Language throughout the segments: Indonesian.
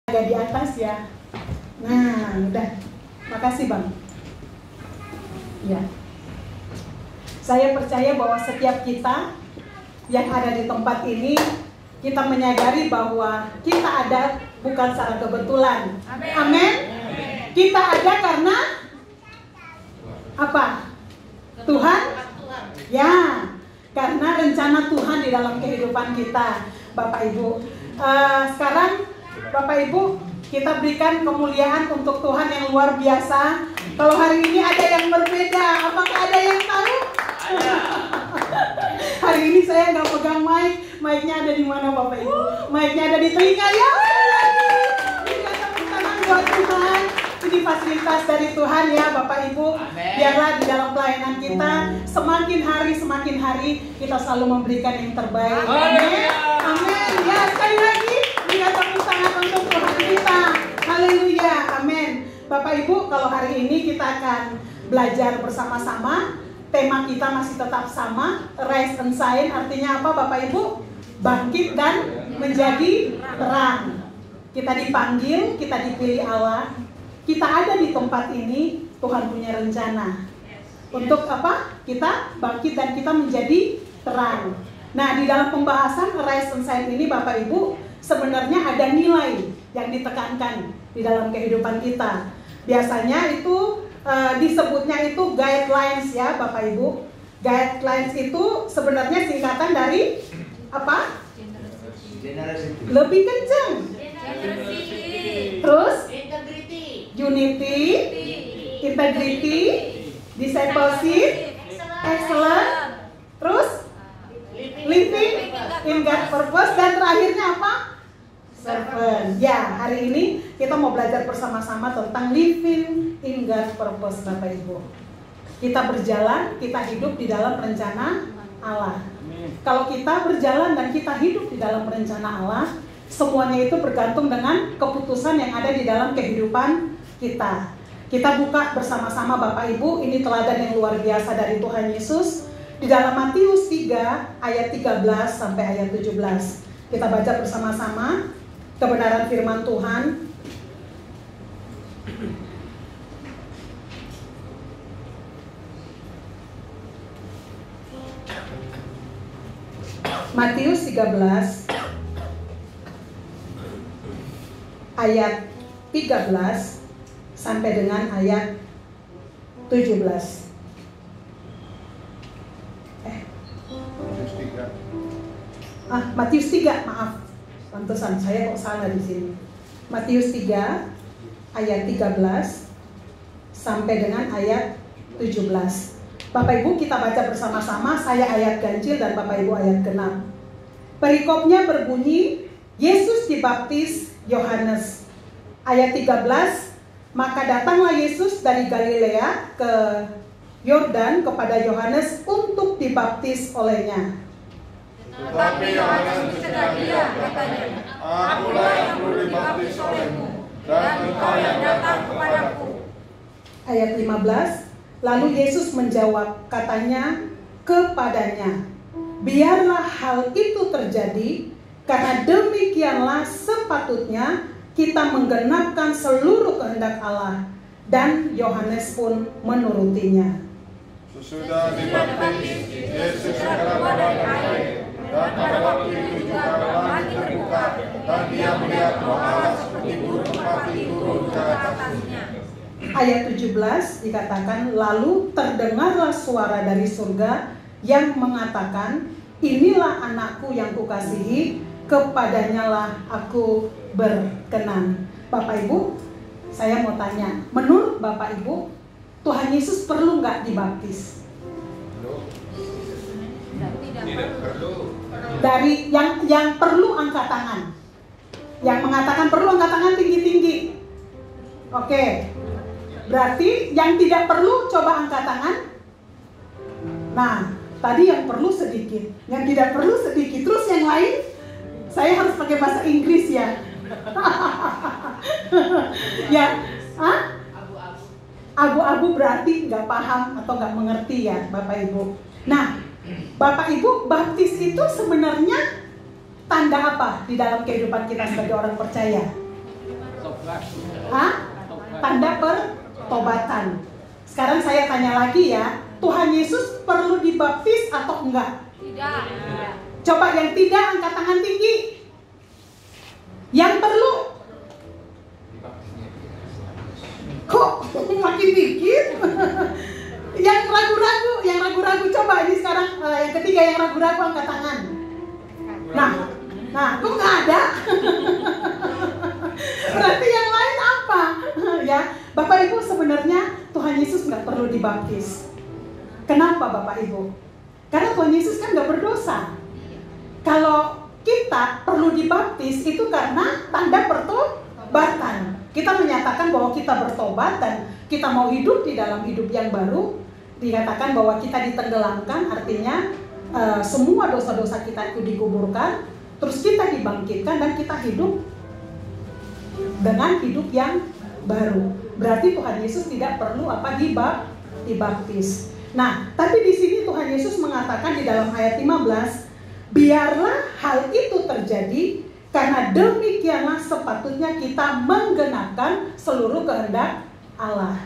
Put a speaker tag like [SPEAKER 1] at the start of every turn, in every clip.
[SPEAKER 1] Agak di atas ya. Nah, udah. Makasih Bang. Ya. Saya percaya bahwa setiap kita yang ada di tempat ini, kita menyadari bahwa kita ada bukan secara kebetulan. Amin. Kita ada karena apa? Tuhan? Ya, karena rencana Tuhan di dalam kehidupan kita, Bapak Ibu. Sekarang Bapak Ibu, kita berikan kemuliaan untuk Tuhan yang luar biasa. Kalau hari ini ada yang berbeda, apakah ada yang tahu? Hari ini saya nggak pegang mic-nya ada di mana Bapak Ibu? Mic-nya ada di telinga ya. Berikan tepuk tangan buat Tuhan. Ini fasilitas dari Tuhan ya Bapak Ibu. Biarlah di dalam pelayanan kita semakin hari kita selalu memberikan yang terbaik. Amin. Amin. Ya, sekali lagi berikan tepuk tangan untuk Tuhan kita. Haleluya. Amin. Bapak Ibu, kalau hari ini kita akan belajar bersama-sama. Tema kita masih tetap sama, rise and shine. Artinya apa Bapak Ibu? Bangkit dan menjadi terang. Kita dipanggil, kita dipilih Allah. Kita ada di tempat ini, Tuhan punya rencana. Untuk apa? Kita bangkit dan kita menjadi terang. Nah, di dalam pembahasan rise and shine ini Bapak Ibu, sebenarnya ada nilai yang ditekankan di dalam kehidupan kita. Biasanya itu disebutnya itu guidelines ya Bapak Ibu. Guidelines itu sebenarnya singkatan dari apa? Lebih kencang. Terus unity, integrity, discipleship, excellence, terus living in God's purpose, dan terakhirnya apa? Servant. Ya, hari ini kita mau belajar bersama-sama tentang living in God's purpose Bapak Ibu. Kita berjalan, kita hidup di dalam rencana Allah. Kalau kita berjalan dan kita hidup di dalam rencana Allah, semuanya itu bergantung dengan keputusan yang ada di dalam kehidupan kita. Kita buka bersama-sama Bapak Ibu, ini teladan yang luar biasa dari Tuhan Yesus di dalam Matius 3 ayat 13 sampai ayat 17. Kita baca bersama-sama kebenaran firman Tuhan. Matius 13 ayat 13 sampai dengan ayat 17. Matius 3, maaf. Pantesan saya kok salah di sini. Matius 3 ayat 13 sampai dengan ayat 17. Bapak Ibu kita baca bersama-sama, saya ayat ganjil dan Bapak Ibu ayat genap. Perikopnya berbunyi, Yesus dibaptis Yohanes. Ayat 13, maka datanglah Yesus dari Galilea ke Yordan kepada Yohanes untuk dibaptis olehnya.
[SPEAKER 2] Tetapi Yohanes mencegah dia, katanya, akulah yang perlu dibaptis olehmu, dan engkau yang datang kepadaku.
[SPEAKER 1] Ayat 15, lalu Yesus menjawab, katanya kepadanya, biarlah hal itu terjadi, karena demikianlah sepatutnya kita menggenapkan seluruh kehendak Allah. Dan Yohanes pun menurutinya.
[SPEAKER 2] Sesudah dibaptis, Yesus keluar dari air. Dan pada waktu itu juga langit terbuka, dan dia melihat roh Allah seperti burung merpati turun ke atasnya.
[SPEAKER 1] Ayat 17 dikatakan, lalu terdengarlah suara dari surga yang mengatakan, inilah anakku yang kukasihi, kepadanya lah aku berkenan. Bapak Ibu, saya mau tanya, menurut Bapak Ibu, Tuhan Yesus perlu nggak dibaptis?
[SPEAKER 2] Tidak perlu.
[SPEAKER 1] Dari yang perlu angkat tangan. Yang mengatakan perlu angkat tangan tinggi-tinggi. Oke. Berarti yang tidak perlu coba angkat tangan. Nah, tadi yang perlu sedikit, yang tidak perlu sedikit. Terus yang lain, saya harus pakai bahasa Inggris ya. Ya, abu-abu berarti nggak paham atau nggak mengerti ya, Bapak Ibu. Nah, Bapak Ibu, baptis itu sebenarnya tanda apa di dalam kehidupan kita sebagai orang percaya? Tanda pertobatan. Sekarang saya tanya lagi ya, Tuhan Yesus perlu dibaptis atau enggak?
[SPEAKER 3] Tidak.
[SPEAKER 1] Coba yang tidak angkat tangan tinggi. Yang perlu? Kok makin dikit? Yang ragu-ragu coba ini sekarang yang ketiga yang ragu-ragu angkat tangan. Nah, kok nggak ada? Berarti yang lain apa? Ya, Bapak Ibu sebenarnya Tuhan Yesus nggak perlu dibaptis. Kenapa Bapak Ibu? Karena Tuhan Yesus kan nggak berdosa. Kalau kita perlu dibaptis itu karena tanda pertobatan. Kita menyatakan bahwa kita bertobat dan kita mau hidup di dalam hidup yang baru. Dikatakan bahwa kita ditenggelamkan, artinya semua dosa-dosa kita itu dikuburkan, terus kita dibangkitkan dan kita hidup dengan hidup yang baru. Berarti Tuhan Yesus tidak perlu dibaptis. Nah, tapi di sini Tuhan Yesus mengatakan di dalam ayat 15, biarlah hal itu terjadi karena demikianlah sepatutnya kita menggenapkan seluruh kehendak Allah.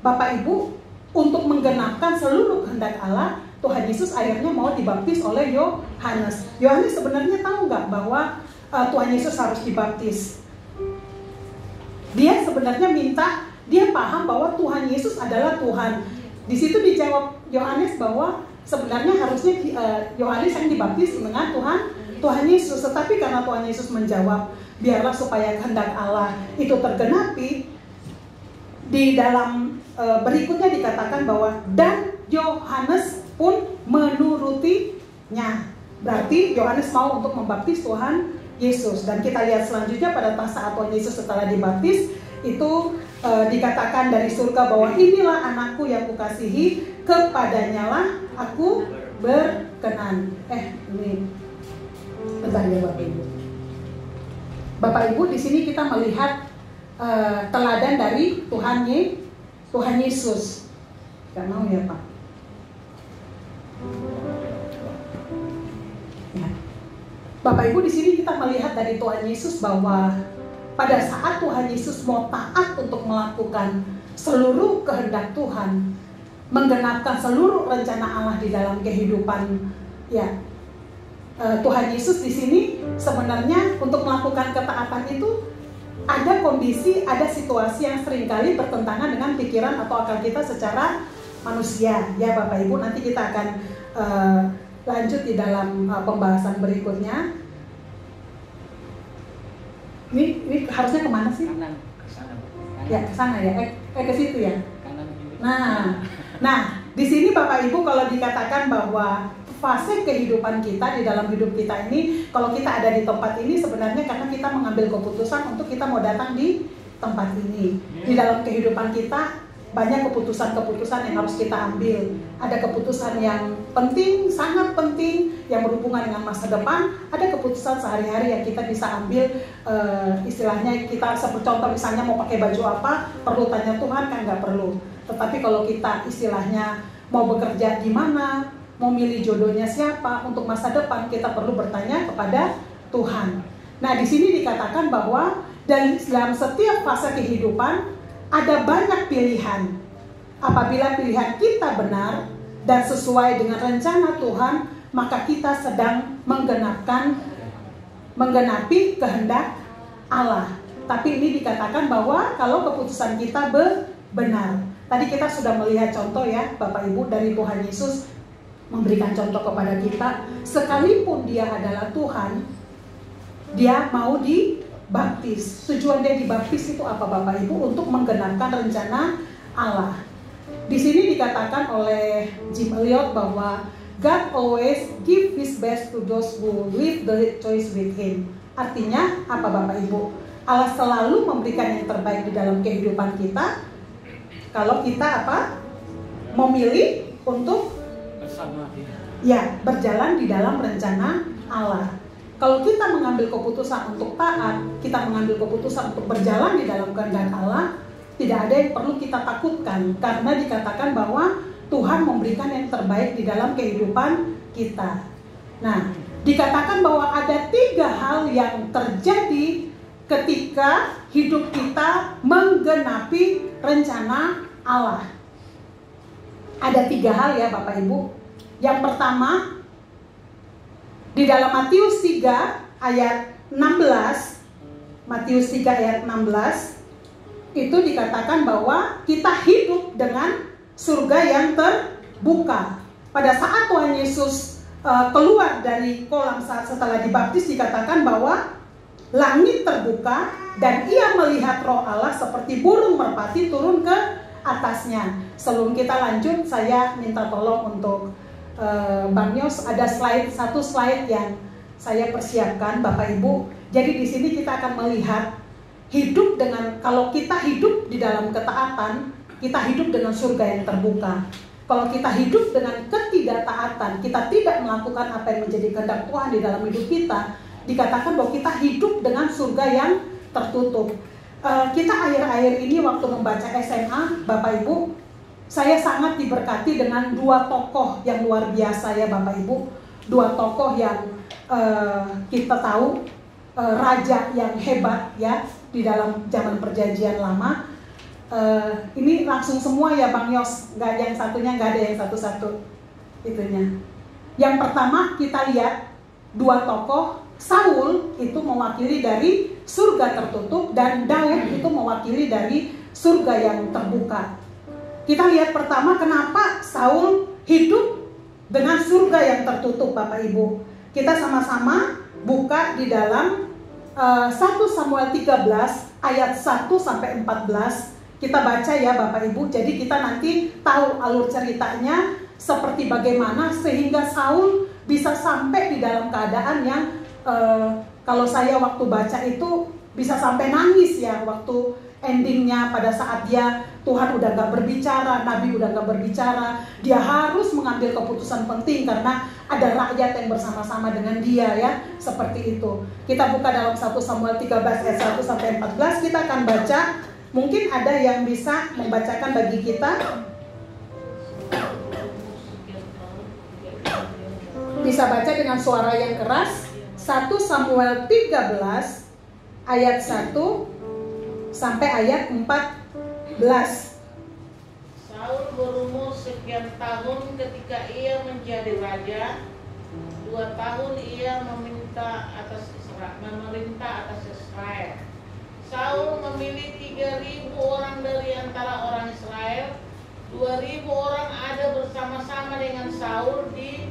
[SPEAKER 1] Bapak Ibu, untuk menggenapkan seluruh kehendak Allah, Tuhan Yesus akhirnya mau dibaptis oleh Yohanes. Yohanes sebenarnya tahu nggak bahwa Tuhan Yesus harus dibaptis? Dia sebenarnya dia paham bahwa Tuhan Yesus adalah Tuhan. Di situ dijawab Yohanes bahwa sebenarnya harusnya Yohanes yang dibaptis dengan Tuhan Yesus. Tetapi karena Tuhan Yesus menjawab, biarlah supaya kehendak Allah itu tergenapi, di dalam berikutnya dikatakan bahwa dan Yohanes pun menurutinya. Berarti Yohanes mau untuk membaptis Tuhan Yesus. Dan kita lihat selanjutnya pada saat Tuhan Yesus setelah dibaptis itu dikatakan dari surga bahwa inilah anakku yang kukasihi, kepadanya lah aku berkenan. Ini bentar ya Bapak Ibu. Bapak Ibu, di sini kita melihat teladan dari Tuhan Yesus. Gak mau ya Pak? Ya. Bapak Ibu, di sini kita melihat dari Tuhan Yesus bahwa pada saat Tuhan Yesus mau taat untuk melakukan seluruh kehendak Tuhan, menggenapkan seluruh rencana Allah di dalam kehidupan ya Tuhan Yesus di sini sebenarnya untuk melakukan ketaatan itu ada kondisi, ada situasi yang seringkali bertentangan dengan pikiran atau akal kita secara manusia. Ya Bapak Ibu, nanti kita akan lanjut di dalam pembahasan berikutnya. Ini harusnya kemana sih?
[SPEAKER 4] Kanan, ke sana.
[SPEAKER 1] Ya ke sana ya, ke situ ya.
[SPEAKER 4] Kanan kiri.
[SPEAKER 1] Nah, di sini Bapak Ibu kalau dikatakan bahwa fase kehidupan kita di dalam hidup kita ini, kalau kita ada di tempat ini sebenarnya karena kita mengambil keputusan untuk kita mau datang di tempat ini. Di dalam kehidupan kita banyak keputusan-keputusan yang harus kita ambil. Ada keputusan yang penting, sangat penting, yang berhubungan dengan masa depan. Ada keputusan sehari-hari yang kita bisa ambil, istilahnya kita seperti contoh misalnya mau pakai baju apa, perlu tanya Tuhan kan nggak perlu. Tetapi kalau kita istilahnya mau bekerja di mana, mau milih jodohnya siapa untuk masa depan, kita perlu bertanya kepada Tuhan. Nah, di sini dikatakan bahwa dalam setiap fase kehidupan ada banyak pilihan. Apabila pilihan kita benar dan sesuai dengan rencana Tuhan, maka kita sedang menggenapi kehendak Allah. Tapi ini dikatakan bahwa kalau keputusan kita benar. Tadi kita sudah melihat contoh ya Bapak Ibu dari Tuhan Yesus memberikan contoh kepada kita, sekalipun dia adalah Tuhan, dia mau dibaptis. Tujuan dia dibaptis itu apa Bapak Ibu? Untuk menggenapkan rencana Allah. Di sini dikatakan oleh Jim Elliot bahwa God always give His best to those who live the choice with Him. Artinya apa Bapak Ibu? Allah selalu memberikan yang terbaik di dalam kehidupan kita. Kalau kita memilih untuk berjalan di dalam rencana Allah. Kalau kita mengambil keputusan untuk taat, kita mengambil keputusan untuk berjalan di dalam kehendak Allah, tidak ada yang perlu kita takutkan, karena dikatakan bahwa Tuhan memberikan yang terbaik di dalam kehidupan kita. Nah, dikatakan bahwa ada 3 hal yang terjadi ketika hidup kita menggenapi rencana Allah. Ada 3 hal ya Bapak Ibu. Yang pertama, di dalam Matius 3 ayat 16, Matius 3 ayat 16, itu dikatakan bahwa kita hidup dengan surga yang terbuka. Pada saat Tuhan Yesus keluar dari kolam saat setelah dibaptis, dikatakan bahwa langit terbuka dan ia melihat Roh Allah seperti burung merpati turun ke atasnya. Sebelum kita lanjut, saya minta tolong untuk Bang Yos, ada satu slide yang saya persiapkan Bapak Ibu. Jadi di sini kita akan melihat hidup dengan, kalau kita hidup di dalam ketaatan, kita hidup dengan surga yang terbuka. Kalau kita hidup dengan ketidaktaatan, kita tidak melakukan apa yang menjadi kehendak Tuhan di dalam hidup kita, dikatakan bahwa kita hidup dengan surga yang tertutup. Kita akhir-akhir ini waktu membaca SMA, Bapak Ibu, saya sangat diberkati dengan 2 tokoh yang luar biasa ya Bapak Ibu. 2 tokoh yang kita tahu raja yang hebat ya di dalam zaman perjanjian lama. Ini langsung semua ya Bang Yos, nggak ada yang satunya, nggak ada yang satu-satu itunya. Yang pertama kita lihat 2 tokoh. Saul itu mewakili dari surga tertutup dan Daud itu mewakili dari surga yang terbuka. Kita lihat pertama kenapa Saul hidup dengan surga yang tertutup Bapak Ibu. Kita sama-sama buka di dalam 1 Samuel 13 ayat 1 sampai 14. Kita baca ya Bapak Ibu. Jadi kita nanti tahu alur ceritanya seperti bagaimana sehingga Saul bisa sampai di dalam keadaan yang kalau saya waktu baca itu bisa sampai nangis ya waktu endingnya, pada saat Tuhan udah gak berbicara, Nabi udah gak berbicara, dia harus mengambil keputusan penting karena ada rakyat yang bersama-sama dengan dia ya, seperti itu. Kita buka dalam 1 Samuel 13 ayat 1 sampai 14, kita akan baca. Mungkin ada yang bisa membacakan bagi kita. Bisa baca dengan suara yang keras. 1 Samuel 13 ayat 1 sampai ayat 14.
[SPEAKER 3] Saul berumur sekian tahun ketika ia menjadi raja. 2 tahun ia memerintah atas Israel. Saul memilih 3.000 orang dari antara orang Israel. 2.000 orang ada bersama-sama dengan Saul di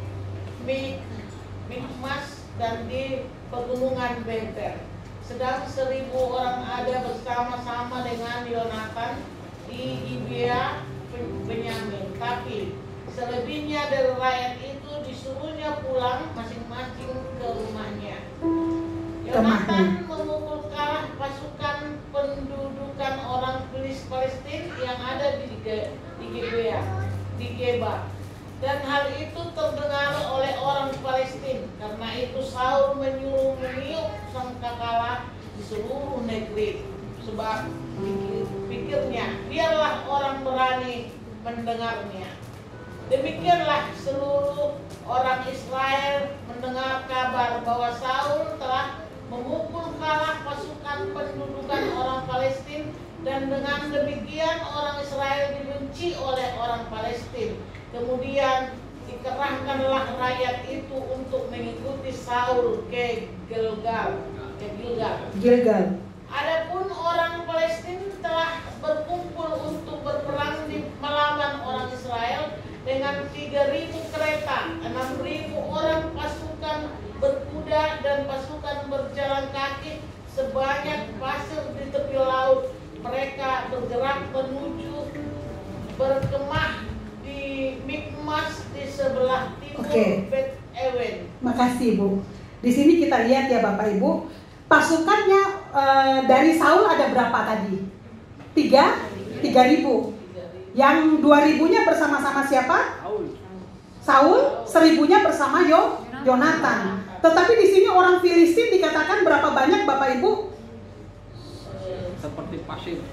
[SPEAKER 3] Mikmas dan di pegunungan Betel. Sedang 1.000 orang ada bersama-sama dengan Yonatan di Gibea Benyamin. Tapi selebihnya dari rakyat itu disuruhnya pulang masing-masing ke rumahnya. Yonatan memukul kalah pasukan pendudukan orang Palestina yang ada di Geba. Dan hal itu terdengar oleh orang Palestina. Karena itu Saul menyuruh meniup sangkakala di seluruh negeri. Sebab pikirnya, biarlah orang berani mendengarnya. Demikianlah seluruh orang Israel mendengar kabar bahwa Saul telah memukul kalah pasukan pendudukan orang Palestina. Dan dengan demikian orang Israel dibenci oleh orang Palestina. Kemudian dikerahkanlah rakyat itu untuk mengikuti Saul ke Gilgal. Adapun orang Palestina telah berkumpul untuk berperang melawan orang Israel dengan 3.000 kereta, 6.000 orang pasukan berkuda dan pasukan berjalan kaki, sebanyak pasir di tepi laut. Mereka bergerak menuju berkemah di Mikmas di sebelah timur Bet Ewen.
[SPEAKER 1] Makasih Bu. Di sini kita lihat ya Bapak Ibu, pasukannya dari Saul ada berapa tadi? 3.000. Yang 2.000-nya bersama-sama siapa? Saul. 1.000-nya bersama Yonatan. Tetapi di sini orang Filistin dikatakan berapa banyak Bapak Ibu?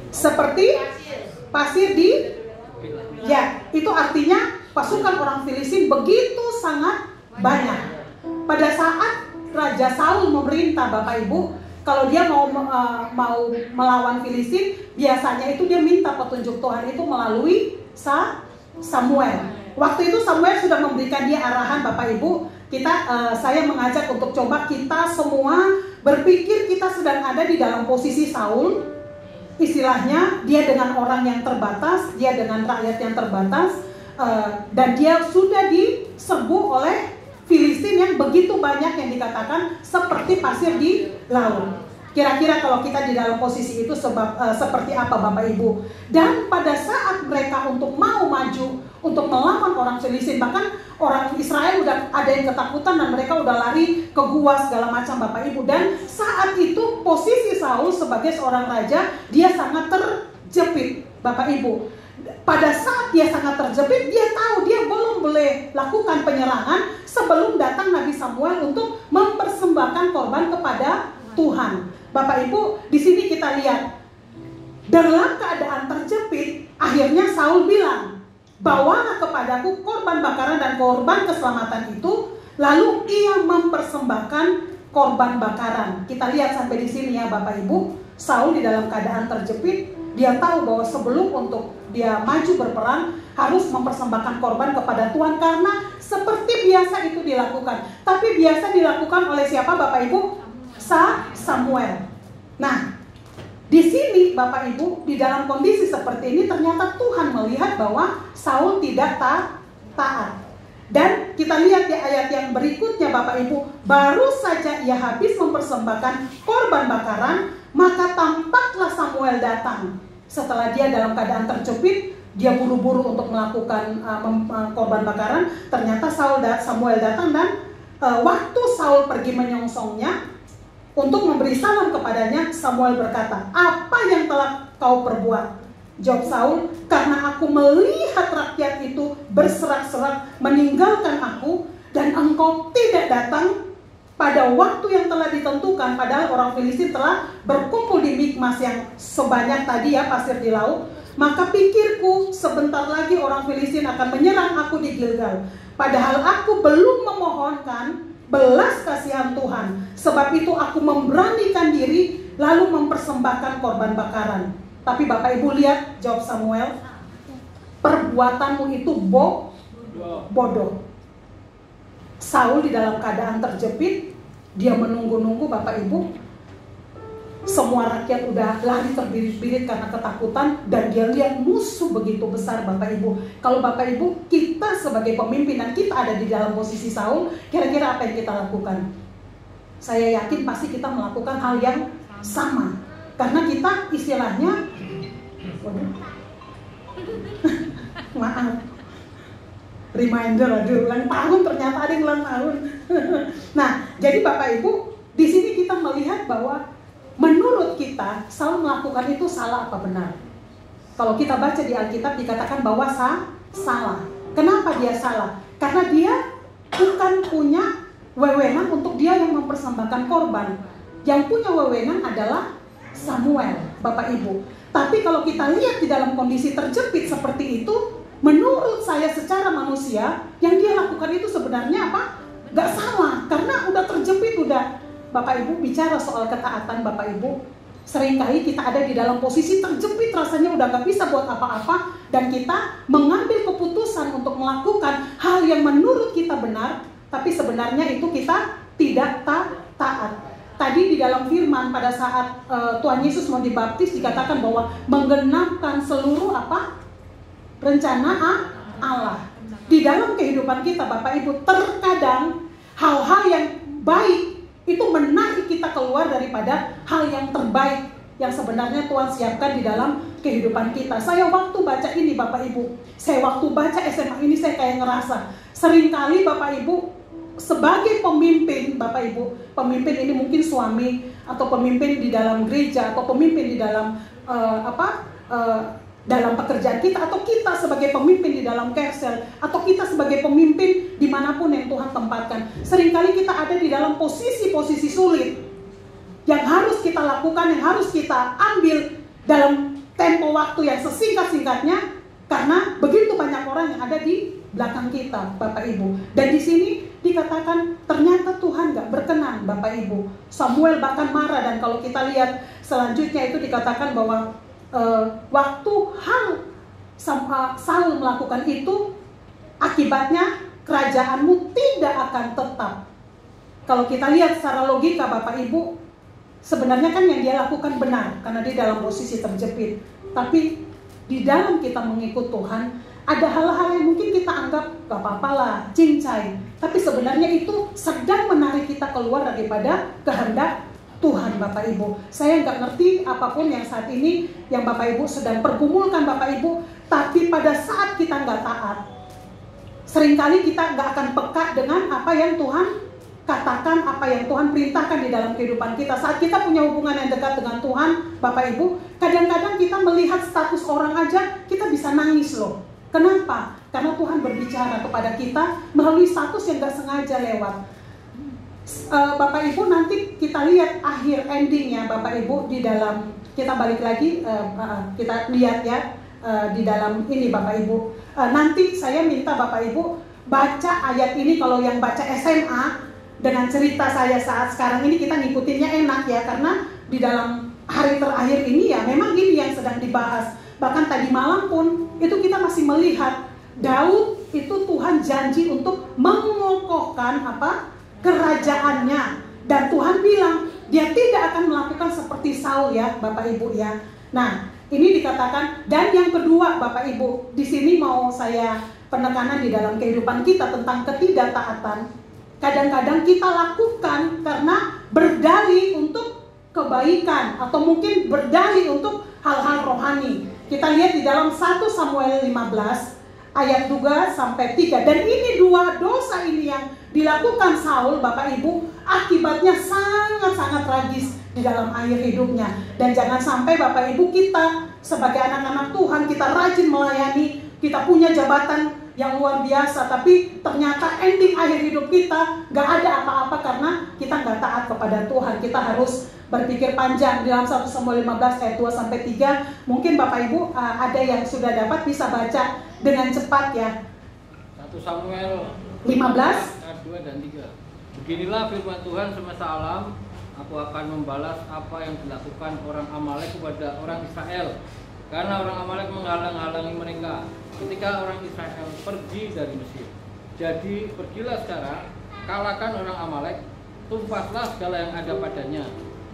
[SPEAKER 1] Seperti pasir di. Ya, itu artinya pasukan orang Filistin begitu sangat banyak. Pada saat Raja Saul memerintah Bapak Ibu, kalau dia mau melawan Filistin, biasanya itu dia minta petunjuk Tuhan itu melalui Samuel. Waktu itu Samuel sudah memberikan dia arahan. Bapak Ibu, saya mengajak untuk coba kita semua berpikir kita sedang ada di dalam posisi Saul. Istilahnya dia dengan orang yang terbatas, dia dengan rakyat yang terbatas, dan dia sudah diserbu oleh Filistin yang begitu banyak yang dikatakan seperti pasir di laut. Kira-kira kalau kita di dalam posisi itu seperti apa Bapak Ibu? Dan pada saat mereka untuk mau maju untuk melawan orang Filistin, bahkan orang Israel udah ada yang ketakutan dan mereka udah lari ke gua segala macam Bapak Ibu. Dan saat itu posisi Saul sebagai seorang raja, dia sangat terjepit Bapak Ibu. Pada saat dia sangat terjepit, dia tahu dia belum boleh lakukan penyerangan sebelum datang Nabi Samuel untuk mempersembahkan korban kepada Tuhan. Bapak Ibu, di sini kita lihat dalam keadaan terjepit, akhirnya Saul bilang, bawalah kepadaku korban bakaran dan korban keselamatan itu. Lalu ia mempersembahkan korban bakaran. Kita lihat sampai di sini ya Bapak Ibu. Saul di dalam keadaan terjepit, dia tahu bahwa sebelum untuk dia maju berperang harus mempersembahkan korban kepada Tuhan, karena seperti biasa itu dilakukan. Tapi biasa dilakukan oleh siapa Bapak Ibu? Samuel. Nah, di sini Bapak Ibu, di dalam kondisi seperti ini ternyata Tuhan melihat bahwa Saul tidak taat. Dan kita lihat di ayat yang berikutnya Bapak Ibu, baru saja ia habis mempersembahkan korban bakaran, maka tampaklah Samuel datang. Setelah dia dalam keadaan terjepit, dia buru-buru untuk melakukan korban bakaran. Ternyata Samuel datang dan waktu Saul pergi menyongsongnya untuk memberi salam kepadanya, Samuel berkata, apa yang telah kau perbuat? Jawab Saul, karena aku melihat rakyat itu berserak-serak meninggalkan aku, dan engkau tidak datang pada waktu yang telah ditentukan, padahal orang Filistin telah berkumpul di Mikmas yang sebanyak tadi ya, pasir di laut. Maka pikirku, sebentar lagi orang Filistin akan menyerang aku di Gilgal, padahal aku belum memohonkan belas kasihan Tuhan. Sebab itu aku memberanikan diri lalu mempersembahkan korban bakaran. Tapi Bapak Ibu lihat, jawab Samuel, perbuatanmu itu bodoh. Saul di dalam keadaan terjepit, dia menunggu-nunggu Bapak Ibu. Semua rakyat udah lari terbirit-birit karena ketakutan, dan dia lihat musuh begitu besar Bapak Ibu. Kalau Bapak Ibu, kita sebagai pemimpin dan kita ada di dalam posisi Saul, kira-kira apa yang kita lakukan? Saya yakin pasti kita melakukan hal yang sama. Karena kita istilahnya, maaf, reminder, aduh, ulang tahun, ternyata ada yang ulang tahun. Nah, jadi Bapak Ibu, di sini kita melihat bahwa menurut kita, Saul melakukan itu salah apa benar? Kalau kita baca di Alkitab dikatakan bahwa salah. Kenapa dia salah? Karena dia bukan punya wewenang untuk dia yang mempersembahkan korban. Yang punya wewenang adalah Samuel, Bapak Ibu. Tapi kalau kita lihat di dalam kondisi terjepit seperti itu, menurut saya secara manusia, yang dia lakukan itu sebenarnya apa? Gak salah, karena udah terjepit, udah. Bapak Ibu bicara soal ketaatan Bapak Ibu, seringkali kita ada di dalam posisi terjepit, rasanya udah gak bisa buat apa-apa, dan kita mengambil keputusan untuk melakukan hal yang menurut kita benar, tapi sebenarnya itu kita tidak taat. Tadi di dalam firman pada saat Tuhan Yesus mau dibaptis dikatakan bahwa menggenapkan seluruh apa? Rencana Allah. Di dalam kehidupan kita Bapak Ibu, terkadang hal-hal yang baik itu menarik kita keluar daripada hal yang terbaik yang sebenarnya Tuhan siapkan di dalam kehidupan kita. Saya waktu baca ini Bapak Ibu, saya waktu baca SMA ini saya kayak ngerasa seringkali Bapak Ibu sebagai pemimpin, Bapak Ibu, pemimpin ini mungkin suami atau pemimpin di dalam gereja atau pemimpin di dalam dalam pekerjaan kita, atau kita sebagai pemimpin di dalam Kersel, atau kita sebagai pemimpin dimanapun yang Tuhan tempatkan. Seringkali kita ada di dalam posisi-posisi sulit yang harus kita lakukan, yang harus kita ambil dalam tempo waktu yang sesingkat-singkatnya, Karena begitu banyak orang yang ada di belakang kita, Bapak Ibu. Dan di sini dikatakan ternyata Tuhan gak berkenan, Bapak Ibu. Samuel bahkan marah, dan kalau kita lihat selanjutnya itu dikatakan bahwa waktu Saul melakukan itu, akibatnya kerajaanmu tidak akan tetap. Kalau kita lihat secara logika, Bapak Ibu, sebenarnya kan yang dia lakukan benar, karena dia dalam posisi terjepit. Tapi di dalam kita mengikut Tuhan, ada hal-hal yang mungkin kita anggap gak apa-apa lah, cincai. Tapi sebenarnya itu sedang menarik kita keluar daripada kehendak Tuhan, Bapak Ibu. Saya nggak ngerti apapun yang saat ini yang Bapak Ibu sedang pergumulkan, Bapak Ibu. Tapi pada saat kita nggak taat, seringkali kita nggak akan peka dengan apa yang Tuhan katakan, apa yang Tuhan perintahkan di dalam kehidupan kita. Saat kita punya hubungan yang dekat dengan Tuhan, Bapak Ibu, kadang-kadang kita melihat status orang aja, kita bisa nangis loh. Kenapa? Karena Tuhan berbicara kepada kita melalui status yang gak sengaja lewat. Bapak Ibu, nanti kita lihat akhir endingnya, Bapak Ibu, di dalam, kita balik lagi, kita lihat ya, di dalam ini, Bapak Ibu. Nanti saya minta Bapak Ibu baca ayat ini. Kalau yang baca SMA, dengan cerita saya saat sekarang ini, kita ngikutinnya enak ya, karena di dalam hari terakhir ini ya memang ini yang sedang dibahas. Bahkan tadi malam pun itu kita masih melihat Daud itu Tuhan janji untuk mengokohkan kerajaannya, dan Tuhan bilang dia tidak akan melakukan seperti Saul ya, Bapak Ibu ya. Nah, ini dikatakan. Dan yang kedua, Bapak Ibu, di sini mau saya penekanan di dalam kehidupan kita tentang ketidaktaatan. Kadang-kadang kita lakukan karena berdalih untuk kebaikan, atau mungkin berdalih untuk hal-hal rohani. Kita lihat di dalam 1 Samuel 15 ayat 2 sampai 3. Dan ini dua dosa ini yang dilakukan Saul, Bapak Ibu, akibatnya sangat-sangat tragis di dalam akhir hidupnya. Dan jangan sampai Bapak Ibu, kita sebagai anak-anak Tuhan, kita rajin melayani, kita punya jabatan yang luar biasa, tapi ternyata ending akhir hidup kita gak ada apa-apa karena kita gak taat kepada Tuhan. Kita harus berpikir panjang. Di dalam 1 Samuel 15 ayat 2 sampai 3, mungkin Bapak Ibu ada yang sudah dapat, bisa baca dengan cepat ya.
[SPEAKER 4] 1 Samuel
[SPEAKER 1] 15
[SPEAKER 4] ayat 2 dan 3. Beginilah firman Tuhan semesta alam, aku akan membalas apa yang dilakukan orang Amalek kepada orang Israel, karena orang Amalek menghalang-halangi mereka ketika orang Israel pergi dari Mesir. Jadi pergilah sekarang, kalahkan orang Amalek, tumpaslah segala yang ada padanya,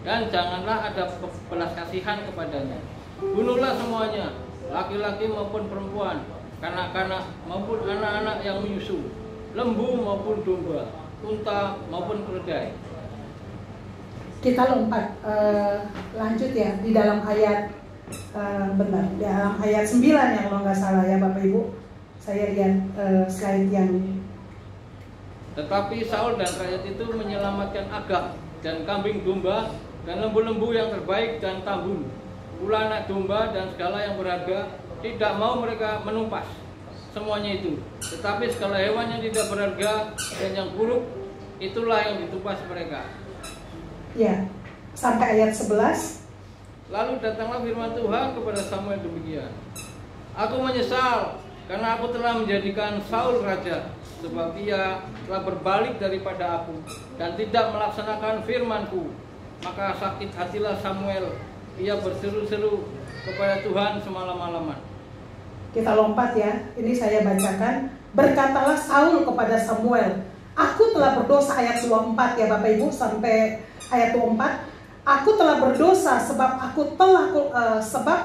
[SPEAKER 4] dan janganlah ada belas kasihan kepadanya. Bunuhlah semuanya, laki-laki maupun perempuan, kanak-kanak maupun anak-anak yang menyusu, lembu maupun domba, unta maupun keledai.
[SPEAKER 1] Kita lompat lanjut ya di dalam ayat benar, di dalam ayat 9 ya kalau nggak salah ya Bapak Ibu. Saya lihat slide yang.
[SPEAKER 4] Tetapi Saul dan rakyat itu menyelamatkan Agag dan kambing domba dan lembu-lembu yang terbaik dan tambun, pula anak domba dan segala yang berharga. Tidak mau mereka menumpas semuanya itu, tetapi segala hewan yang tidak berharga dan yang buruk, itulah yang ditumpas mereka. Ya,
[SPEAKER 1] sampai ayat 11.
[SPEAKER 4] Lalu datanglah firman Tuhan kepada Samuel demikian. Aku menyesal karena aku telah menjadikan Saul raja, sebab ia telah berbalik daripada aku dan tidak melaksanakan firman-Ku. Maka sakit hatilah Samuel, ia berseru-seru kepada Tuhan semalam-malaman.
[SPEAKER 1] Kita lompat ya, ini saya bacakan. Berkatalah Saul kepada Samuel, aku telah berdosa, ayat 24 ya Bapak Ibu, sampai ayat 24. Aku telah berdosa sebab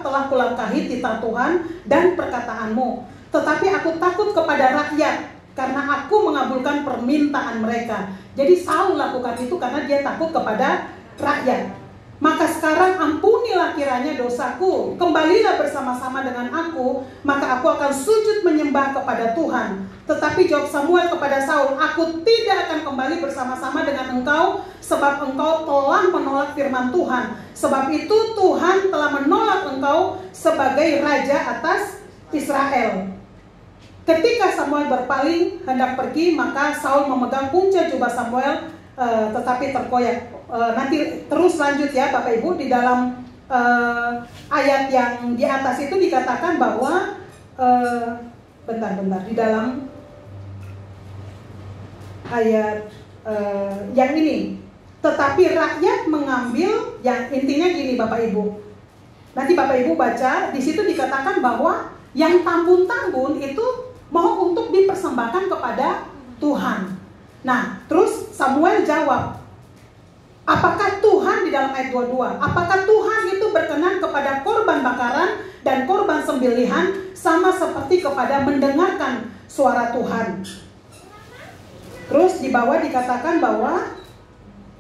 [SPEAKER 1] telah kulangkahi titah Tuhan dan perkataanmu. Tetapi aku takut kepada rakyat karena aku mengabulkan permintaan mereka. Jadi Saul lakukan itu karena dia takut kepada rakyat. Maka sekarang ampunilah kiranya dosaku, kembalilah bersama-sama dengan aku, maka aku akan sujud menyembah kepada Tuhan. Tetapi jawab Samuel kepada Saul, aku tidak akan kembali bersama-sama dengan engkau, sebab engkau telah menolak firman Tuhan. Sebab itu Tuhan telah menolak engkau sebagai raja atas Israel. Ketika Samuel berpaling hendak pergi, maka Saul memegang punca jubah Samuel, tetapi terkoyak. Nanti terus lanjut ya Bapak Ibu, di dalam ayat yang di atas itu dikatakan bahwa bentar, di dalam ayat yang ini. Tetapi rakyat mengambil, yang intinya gini Bapak Ibu. Nanti Bapak Ibu baca, di situ dikatakan bahwa yang tambun-tambun itu mau untuk dipersembahkan kepada Tuhan. Nah, terus Samuel jawab, apakah Tuhan di dalam ayat 22, apakah Tuhan itu berkenan kepada korban bakaran dan korban sembelihan sama seperti kepada mendengarkan suara Tuhan? Terus di bawah dikatakan bahwa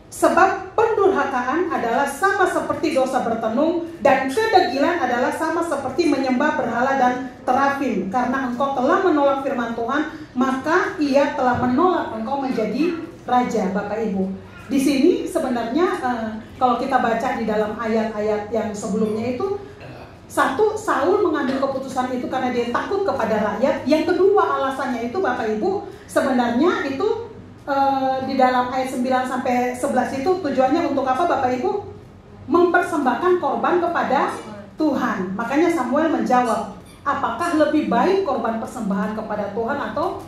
[SPEAKER 1] sebab pendurhakaan adalah sama seperti dosa bertenung, dan kedegilan adalah sama seperti menyembah berhala dan terafim. Karena engkau telah menolak firman Tuhan, maka ia telah menolak engkau menjadi raja. Bapak Ibu, di sini sebenarnya kalau kita baca di dalam ayat-ayat yang sebelumnya itu, satu, Saul mengambil keputusan itu karena dia takut kepada rakyat. Yang kedua alasannya itu Bapak Ibu, sebenarnya itu di dalam ayat 9 sampai 11 itu tujuannya untuk apa Bapak Ibu? Mempersembahkan korban kepada Tuhan. Makanya Samuel menjawab, apakah lebih baik korban persembahan kepada Tuhan atau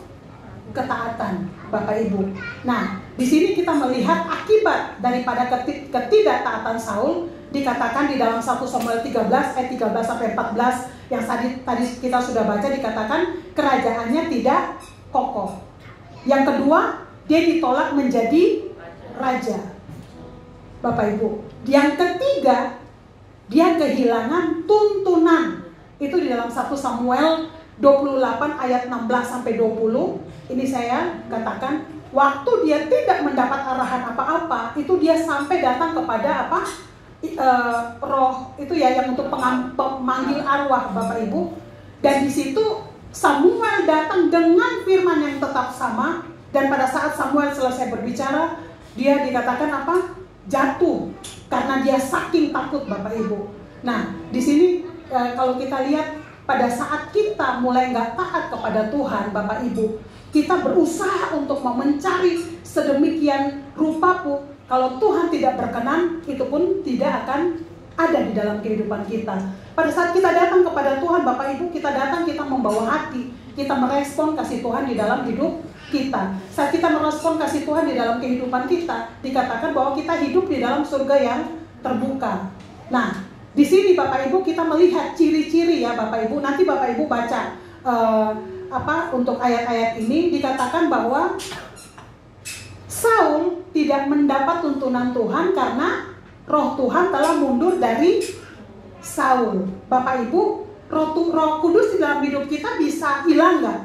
[SPEAKER 1] ketaatan Bapak Ibu? Nah, di sini kita melihat akibat daripada ketidaktaatan Saul. Dikatakan di dalam 1 Samuel 13 ayat 13 sampai 14 yang tadi kita sudah baca, dikatakan kerajaannya tidak kokoh. Yang kedua, dia ditolak menjadi raja. Bapak Ibu. Yang ketiga, dia kehilangan tuntunan. Itu di dalam 1 Samuel 28 ayat 16 sampai 20. Ini saya katakan, waktu dia tidak mendapat arahan apa-apa, itu dia sampai datang kepada apa? Roh itu ya, yang untuk pemanggil arwah Bapak Ibu. Dan di situ Samuel datang dengan firman yang tetap sama. Dan pada saat Samuel selesai berbicara, dia dikatakan apa? Jatuh, karena dia saking takut Bapak Ibu. Nah, di sini kalau kita lihat, pada saat kita mulai nggak taat kepada Tuhan Bapak Ibu, kita berusaha untuk mencari sedemikian rupa pun, kalau Tuhan tidak berkenan, itu pun tidak akan ada di dalam kehidupan kita. Pada saat kita datang kepada Tuhan Bapak Ibu, kita datang, kita membawa hati, kita merespon kasih Tuhan di dalam hidup kita. Saat kita merespon kasih Tuhan di dalam kehidupan kita, dikatakan bahwa kita hidup di dalam surga yang terbuka. Nah, di sini Bapak Ibu kita melihat ciri-ciri ya Bapak Ibu. Nanti Bapak Ibu baca untuk ayat-ayat ini, dikatakan bahwa Saul tidak mendapat tuntunan Tuhan karena Roh Tuhan telah mundur dari Saul. Bapak Ibu, Roh Kudus di dalam hidup kita bisa hilang nggak?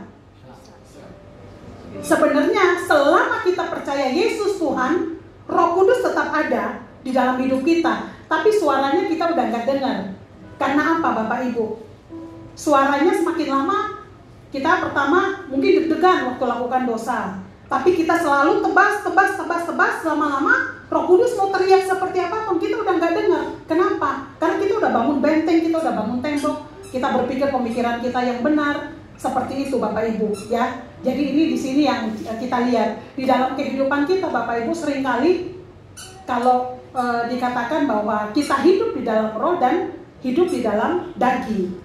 [SPEAKER 1] Sebenarnya selama kita percaya Yesus Tuhan, Roh Kudus tetap ada di dalam hidup kita, tapi suaranya kita udah nggak dengar. Karena apa Bapak Ibu? Suaranya semakin lama, kita pertama mungkin deg-degan waktu lakukan dosa, tapi kita selalu tebas, lama-lama Roh Kudus mau teriak seperti apapun, kita udah nggak dengar. Kenapa? Karena kita udah bangun benteng, kita udah bangun tembok, kita berpikir pemikiran kita yang benar. Seperti itu Bapak Ibu ya. Jadi ini di sini yang kita lihat di dalam kehidupan kita Bapak Ibu, seringkali kalau dikatakan bahwa kita hidup di dalam roh dan hidup di dalam daging.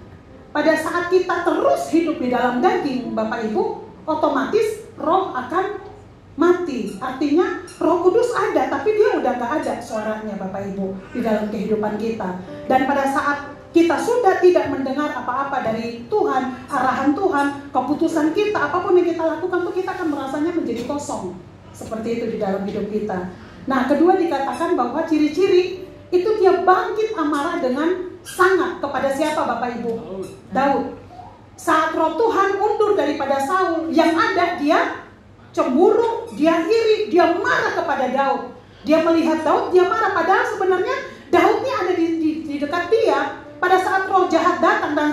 [SPEAKER 1] Pada saat kita terus hidup di dalam daging Bapak Ibu, otomatis roh akan mati. Artinya Roh Kudus ada, tapi dia udah gak ada suaranya Bapak Ibu di dalam kehidupan kita. Dan pada saat kita sudah tidak mendengar apa-apa dari Tuhan, arahan Tuhan, keputusan kita, apapun yang kita lakukan tuh kita akan merasanya menjadi kosong. Seperti itu di dalam hidup kita. Nah, kedua dikatakan bahwa ciri-ciri itu dia bangkit amarah dengan sangat kepada siapa Bapak Ibu? Daud. Saat Roh Tuhan undur daripada Saul, yang ada dia cemburu, dia iri, dia marah kepada Daud. Dia melihat Daud, dia marah, padahal sebenarnya Daud ini ada di dekat dia. Pada saat roh jahat datang dan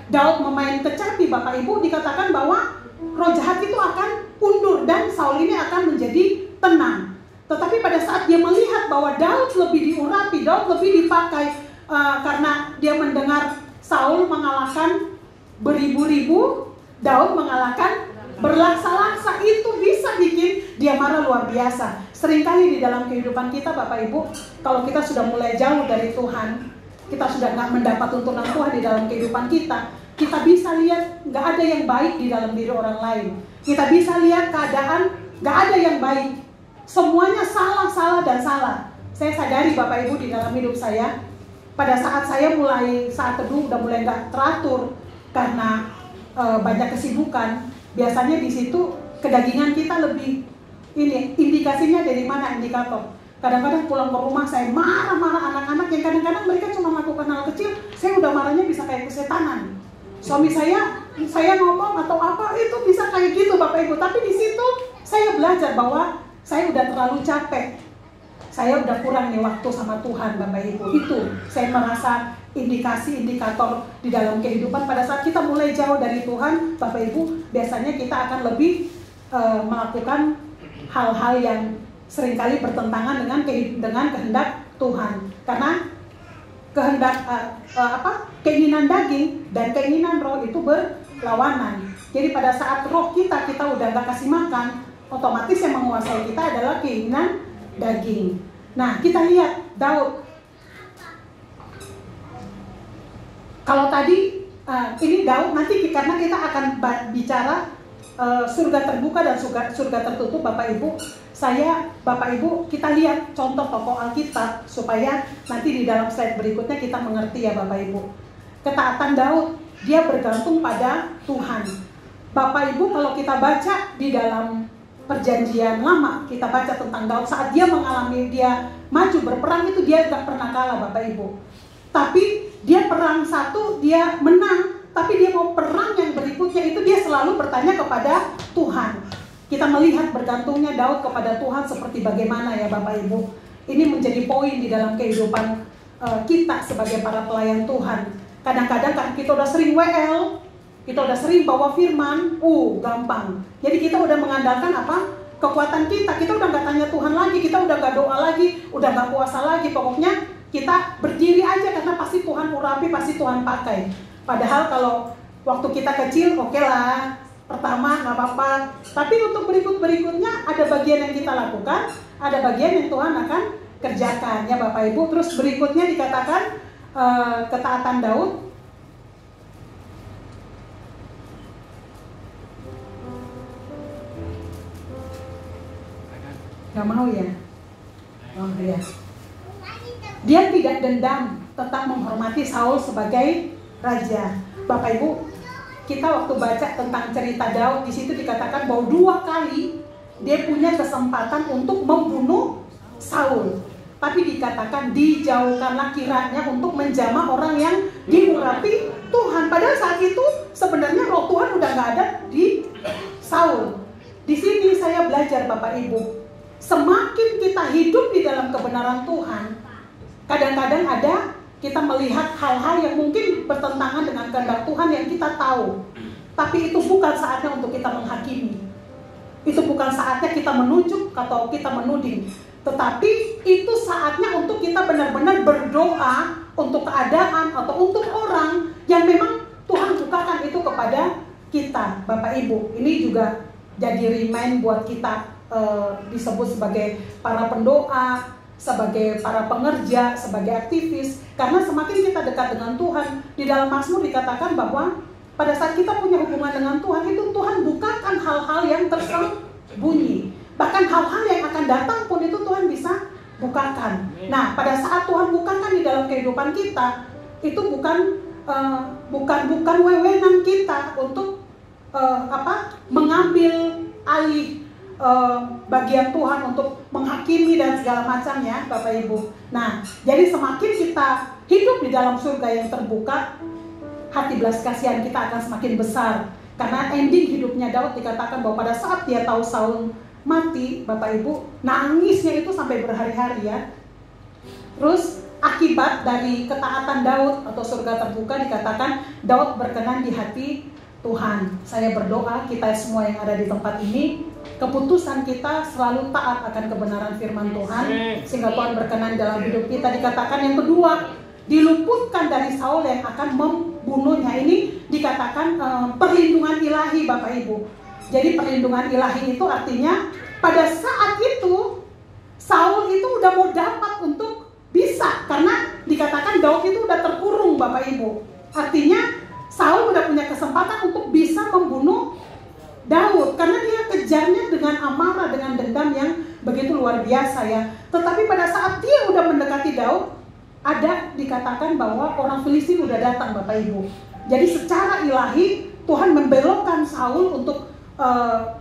[SPEAKER 1] Daud memain kecapi Bapak Ibu, dikatakan bahwa roh jahat itu akan undur dan Saul ini akan menjadi tenang. Tetapi pada saat dia melihat bahwa Daud lebih diurapi, Daud lebih dipakai, karena dia mendengar Saul mengalahkan beribu-ribu, Daud mengalahkan berlaksa-laksa, itu bisa bikin dia marah luar biasa. Seringkali di dalam kehidupan kita Bapak Ibu, kalau kita sudah mulai jauh dari Tuhan, kita sudah nggak mendapat tuntunan Tuhan di dalam kehidupan kita, kita bisa lihat nggak ada yang baik di dalam diri orang lain. Kita bisa lihat keadaan nggak ada yang baik. Semuanya salah, salah, dan salah. Saya sadari Bapak Ibu di dalam hidup saya, pada saat saya mulai saat teduh udah mulai nggak teratur karena banyak kesibukan. Biasanya di situ kedagingan kita lebih ini. Indikasinya dari mana indikator? Kadang-kadang pulang ke rumah saya marah-marah anak-anak yang kadang-kadang mereka cuma melakukan hal kecil, saya udah marahnya bisa kayak kesetanan. Suami saya ngomong atau apa itu bisa kayak gitu Bapak Ibu. Tapi di situ saya belajar bahwa saya udah terlalu capek. Saya udah kurang nih waktu sama Tuhan Bapak Ibu. Itu saya merasa indikasi-indikator di dalam kehidupan pada saat kita mulai jauh dari Tuhan Bapak Ibu. Biasanya kita akan lebih melakukan hal-hal yang seringkali bertentangan dengan kehendak Tuhan. Karena kehendak keinginan daging dan keinginan roh itu berlawanan. Jadi pada saat roh kita udah gak kasih makan, otomatis yang menguasai kita adalah keinginan daging. Nah, kita lihat Daud. Kalau tadi ini Daud, nanti karena kita akan bicara surga terbuka dan surga tertutup Bapak Ibu. Bapak Ibu, kita lihat contoh tokoh Alkitab supaya nanti di dalam slide berikutnya kita mengerti ya Bapak Ibu. Ketaatan Daud, dia bergantung pada Tuhan. Bapak Ibu, kalau kita baca di dalam Perjanjian Lama, kita baca tentang Daud saat dia maju berperang itu dia gak pernah kalah Bapak Ibu. Tapi dia perang satu, dia menang, tapi dia mau perang yang berikutnya itu dia selalu bertanya kepada Tuhan. Kita melihat bergantungnya Daud kepada Tuhan seperti bagaimana ya Bapak Ibu. Ini menjadi poin di dalam kehidupan kita sebagai para pelayan Tuhan. Kadang-kadang kan kita udah sering WL, kita udah sering bawa firman, gampang. Jadi kita udah mengandalkan apa? Kekuatan kita. Kita udah gak tanya Tuhan lagi, kita udah gak doa lagi, udah gak puasa lagi. Pokoknya kita berdiri aja karena pasti Tuhan urapi, pasti Tuhan pakai. Padahal kalau waktu kita kecil, oke lah, pertama gak apa-apa. Tapi untuk berikutnya ada bagian yang kita lakukan, ada bagian yang Tuhan akan kerjakan ya Bapak Ibu. Terus berikutnya dikatakan ketaatan Daud. Gak mau ya? Oh iya. Dia tidak dendam, tetap menghormati Saul sebagai raja. Bapak Ibu, kita waktu baca tentang cerita Daud, di situ dikatakan bahwa 2 kali dia punya kesempatan untuk membunuh Saul. Tapi dikatakan dijauhkanlah kiranya untuk menjamah orang yang diurapi Tuhan. Padahal saat itu sebenarnya roh Tuhan udah gak ada di Saul. Di sini saya belajar Bapak Ibu, semakin kita hidup di dalam kebenaran Tuhan, kadang-kadang kita melihat hal-hal yang mungkin bertentangan dengan kehendak Tuhan yang kita tahu. Tapi itu bukan saatnya untuk kita menghakimi. Itu bukan saatnya kita menunjuk atau kita menuding. Tetapi itu saatnya untuk kita benar-benar berdoa untuk keadaan atau untuk orang yang memang Tuhan bukakan itu kepada kita, Bapak Ibu. Ini juga jadi remind buat kita, disebut sebagai para pendoa, sebagai para pengerja, sebagai aktivis. Karena semakin kita dekat dengan Tuhan, di dalam Mazmur dikatakan bahwa pada saat kita punya hubungan dengan Tuhan, itu Tuhan bukakan hal-hal yang tersembunyi. Bahkan hal-hal yang akan datang pun itu Tuhan bisa bukakan. Nah, pada saat Tuhan bukakan di dalam kehidupan kita, itu bukan wewenang kita untuk mengambil alih bagian Tuhan untuk menghakimi dan segala macamnya, Bapak Ibu. Nah, jadi semakin kita hidup di dalam surga yang terbuka, hati belas kasihan kita akan semakin besar. Karena ending hidupnya Daud dikatakan bahwa pada saat dia tahu Saul mati, Bapak Ibu, nangisnya itu sampai berhari-hari ya. Terus akibat dari ketaatan Daud atau surga terbuka dikatakan Daud berkenan di hati Tuhan. Saya berdoa kita semua yang ada di tempat ini, keputusan kita selalu taat akan kebenaran firman Tuhan, sehingga Tuhan berkenan dalam hidup kita. Dikatakan yang kedua, diluputkan dari Saul yang akan membunuhnya. Ini dikatakan perlindungan ilahi, Bapak Ibu. Jadi perlindungan ilahi itu artinya pada saat itu Saul itu udah mau dapat untuk bisa, karena dikatakan Daud itu udah terkurung, Bapak Ibu. Artinya Saul udah punya kesempatan untuk bisa membunuh Daud, karena dia kejarnya dengan amarah, dengan dendam yang begitu luar biasa ya. Tetapi pada saat dia udah mendekati Daud, ada dikatakan bahwa orang Filistin udah datang, Bapak Ibu. Jadi secara ilahi Tuhan membelokkan Saul untuk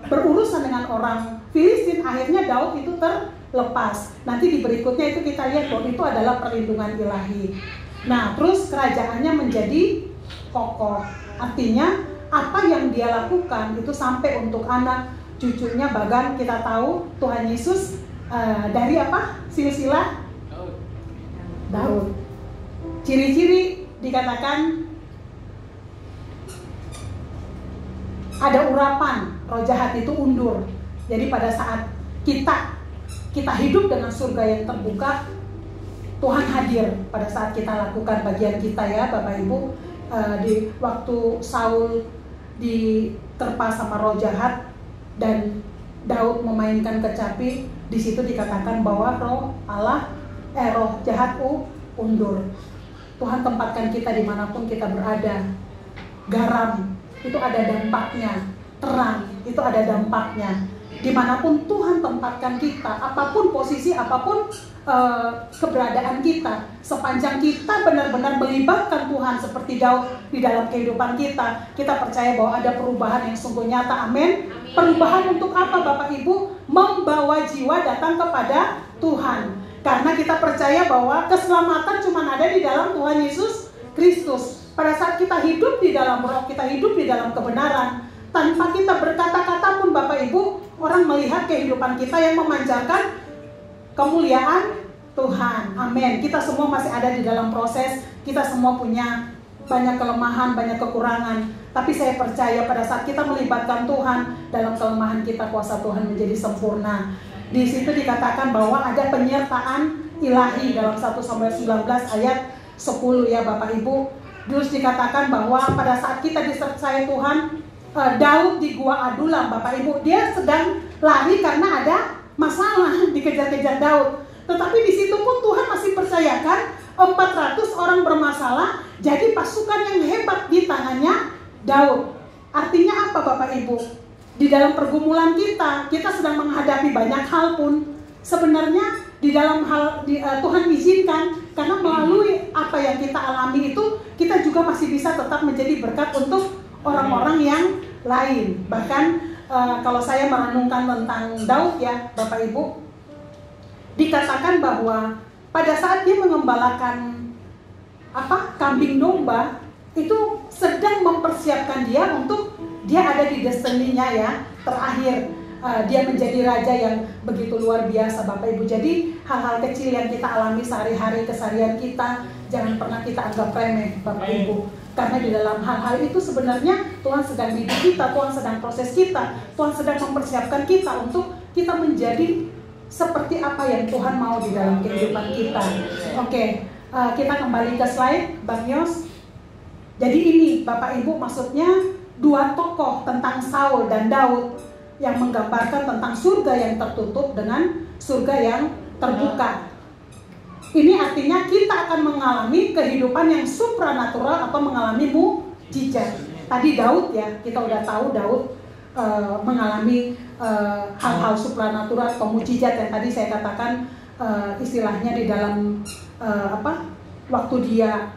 [SPEAKER 1] berurusan dengan orang Filistin. Akhirnya Daud itu terlepas. Nanti di berikutnya itu kita lihat bahwa itu adalah perlindungan ilahi. Nah, terus kerajaannya menjadi kokoh. Artinya apa yang dia lakukan itu sampai untuk anak cucunya. Bahkan kita tahu Tuhan Yesus dari apa? Silsilah Daud. Ciri-ciri dikatakan ada urapan, roh jahat itu undur. Jadi pada saat kita hidup dengan surga yang terbuka, Tuhan hadir pada saat kita lakukan bagian kita ya Bapak Ibu. Di waktu Saul diterpa sama roh jahat dan Daud memainkan kecapi, di situ dikatakan bahwa roh jahat undur. Tuhan tempatkan kita dimanapun kita berada. Garam itu ada dampaknya, terang itu ada dampaknya. Dimanapun Tuhan tempatkan kita, apapun posisi, apapun keberadaan kita, sepanjang kita benar-benar melibatkan Tuhan seperti Daud di dalam kehidupan kita, kita percaya bahwa ada perubahan yang sungguh nyata. Amin. Perubahan untuk apa Bapak Ibu? Membawa jiwa datang kepada Tuhan. Karena kita percaya bahwa keselamatan cuma ada di dalam Tuhan Yesus Kristus. Pada saat kita hidup di dalam roh, kita hidup di dalam kebenaran, tanpa kita berkata-kata pun Bapak Ibu, orang melihat kehidupan kita yang memancarkan kemuliaan Tuhan. Amin. Kita semua masih ada di dalam proses. Kita semua punya banyak kelemahan, banyak kekurangan. Tapi saya percaya pada saat kita melibatkan Tuhan, dalam kelemahan kita kuasa Tuhan menjadi sempurna. Di situ dikatakan bahwa ada penyertaan ilahi dalam 1 Samuel 19 ayat 10 ya Bapak Ibu. Terus dikatakan bahwa pada saat kita disertai Tuhan, Daud di Gua Adulam Bapak Ibu, dia sedang lari karena ada masalah, dikejar-kejar Daud. Tetapi di situ pun Tuhan masih percayakan 400 orang bermasalah jadi pasukan yang hebat di tangannya Daud. Artinya apa Bapak Ibu? Di dalam pergumulan kita sedang menghadapi banyak hal pun sebenarnya di dalam hal Tuhan izinkan, karena melalui apa yang kita alami itu kita juga masih bisa tetap menjadi berkat untuk orang-orang yang lain. Bahkan kalau saya merenungkan tentang Daud ya Bapak Ibu, dikatakan bahwa pada saat dia mengembalakan kambing domba, itu sedang mempersiapkan dia untuk dia ada di destiny-nya ya, terakhir dia menjadi raja yang begitu luar biasa Bapak Ibu. Jadi hal-hal kecil yang kita alami sehari-hari, keseharian kita, jangan pernah kita anggap remeh Bapak Ibu. Karena di dalam hal-hal itu sebenarnya Tuhan sedang didik kita, Tuhan sedang proses kita, Tuhan sedang mempersiapkan kita untuk kita menjadi seperti apa yang Tuhan mau di dalam kehidupan kita. Oke, kita kembali ke slide Bang Yos. Jadi ini Bapak Ibu maksudnya dua tokoh tentang Saul dan Daud yang menggambarkan tentang surga yang tertutup dengan surga yang terbuka. Ini artinya kita akan mengalami kehidupan yang supranatural atau mengalami mukjizat. Tadi Daud ya, kita udah tahu Daud mengalami hal-hal supranatural atau mukjizat yang tadi saya katakan istilahnya di dalam waktu dia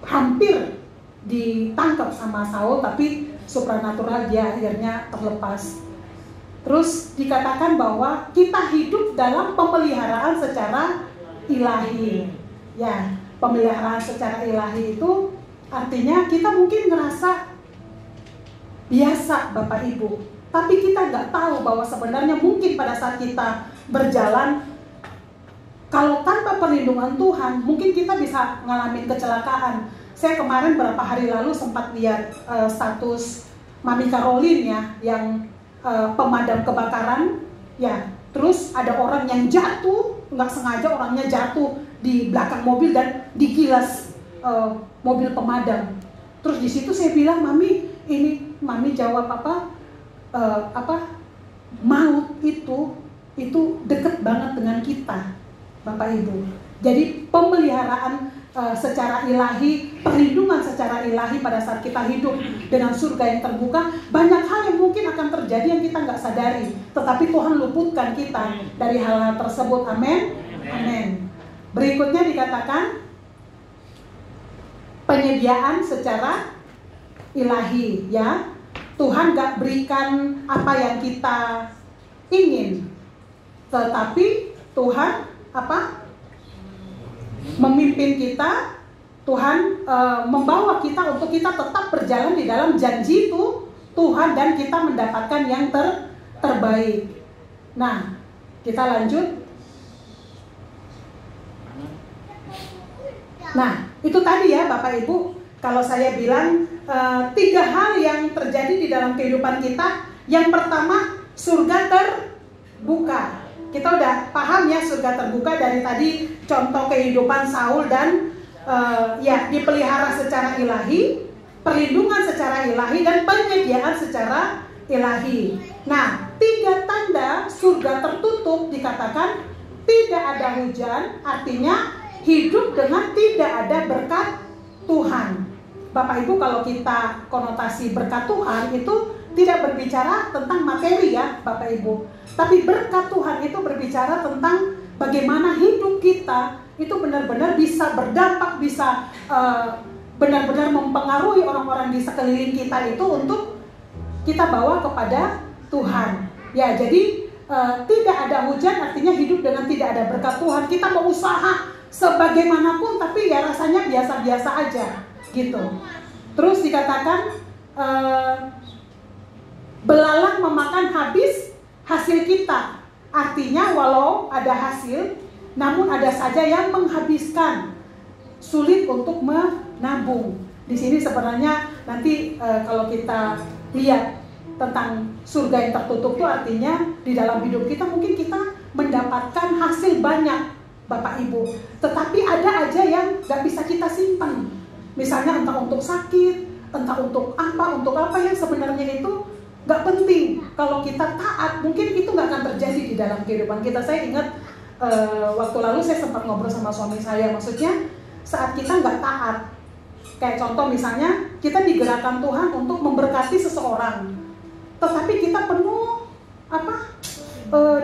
[SPEAKER 1] hampir ditangkap sama Saul, tapi supranatural dia akhirnya terlepas. Terus dikatakan bahwa kita hidup dalam pemeliharaan secara ilahi. Ya, pemeliharaan secara ilahi itu artinya kita mungkin ngerasa biasa Bapak Ibu, tapi kita nggak tahu bahwa sebenarnya mungkin pada saat kita berjalan, kalau tanpa perlindungan Tuhan, mungkin kita bisa ngalamin kecelakaan. Saya kemarin beberapa hari lalu sempat lihat status Mami Caroline ya, yang pemadam kebakaran ya. Terus ada orang yang jatuh, nggak sengaja orangnya jatuh di belakang mobil dan digilas mobil pemadam. Terus di situ saya bilang, Mami jawab maut itu deket banget dengan kita Bapak Ibu. Jadi pemeliharaan secara ilahi, perlindungan secara ilahi pada saat kita hidup dengan surga yang terbuka. Banyak hal yang mungkin akan terjadi yang kita nggak sadari, tetapi Tuhan luputkan kita dari hal-hal tersebut. Amin. Amin. Berikutnya dikatakan penyediaan secara ilahi, ya. Tuhan nggak berikan apa yang kita ingin, tetapi Tuhan apa? Memimpin kita. Tuhan membawa kita untuk kita tetap berjalan di dalam janji itu Tuhan, dan kita mendapatkan yang terbaik. Nah, kita lanjut. Nah, itu tadi ya Bapak Ibu, kalau saya bilang 3 hal yang terjadi di dalam kehidupan kita. Yang pertama, surga terbuka. Kita udah paham ya surga terbuka dari tadi contoh kehidupan Saul, dan ya dipelihara secara ilahi, perlindungan secara ilahi, dan penyediaan secara ilahi. Nah, 3 tanda surga tertutup dikatakan tidak ada hujan, artinya hidup dengan tidak ada berkat Tuhan. Bapak Ibu, kalau kita konotasi berkat Tuhan itu tidak berbicara tentang materi ya Bapak Ibu, tapi berkat Tuhan itu berbicara tentang bagaimana hidup kita itu benar-benar bisa berdampak, bisa benar-benar mempengaruhi orang-orang di sekeliling kita itu untuk kita bawa kepada Tuhan. Ya, jadi tidak ada hujan artinya hidup dengan tidak ada berkat Tuhan. Kita mau usaha sebagaimanapun tapi ya rasanya biasa-biasa aja gitu. Terus dikatakan belalang memakan habis hasil kita. Artinya walau ada hasil, namun ada saja yang menghabiskan, sulit untuk menabung. Di sini sebenarnya nanti kalau kita lihat tentang surga yang tertutup itu artinya di dalam hidup kita mungkin kita mendapatkan hasil banyak Bapak Ibu, tetapi ada aja yang gak bisa kita simpan. Misalnya entah untuk sakit, entah untuk apa yang sebenarnya itu gak penting. Kalau kita taat, mungkin itu gak akan terjadi di dalam kehidupan kita. Saya ingat waktu lalu saya sempat ngobrol sama suami saya. Maksudnya saat kita gak taat, kayak contoh misalnya kita digerakkan Tuhan untuk memberkati seseorang, tetapi kita penuh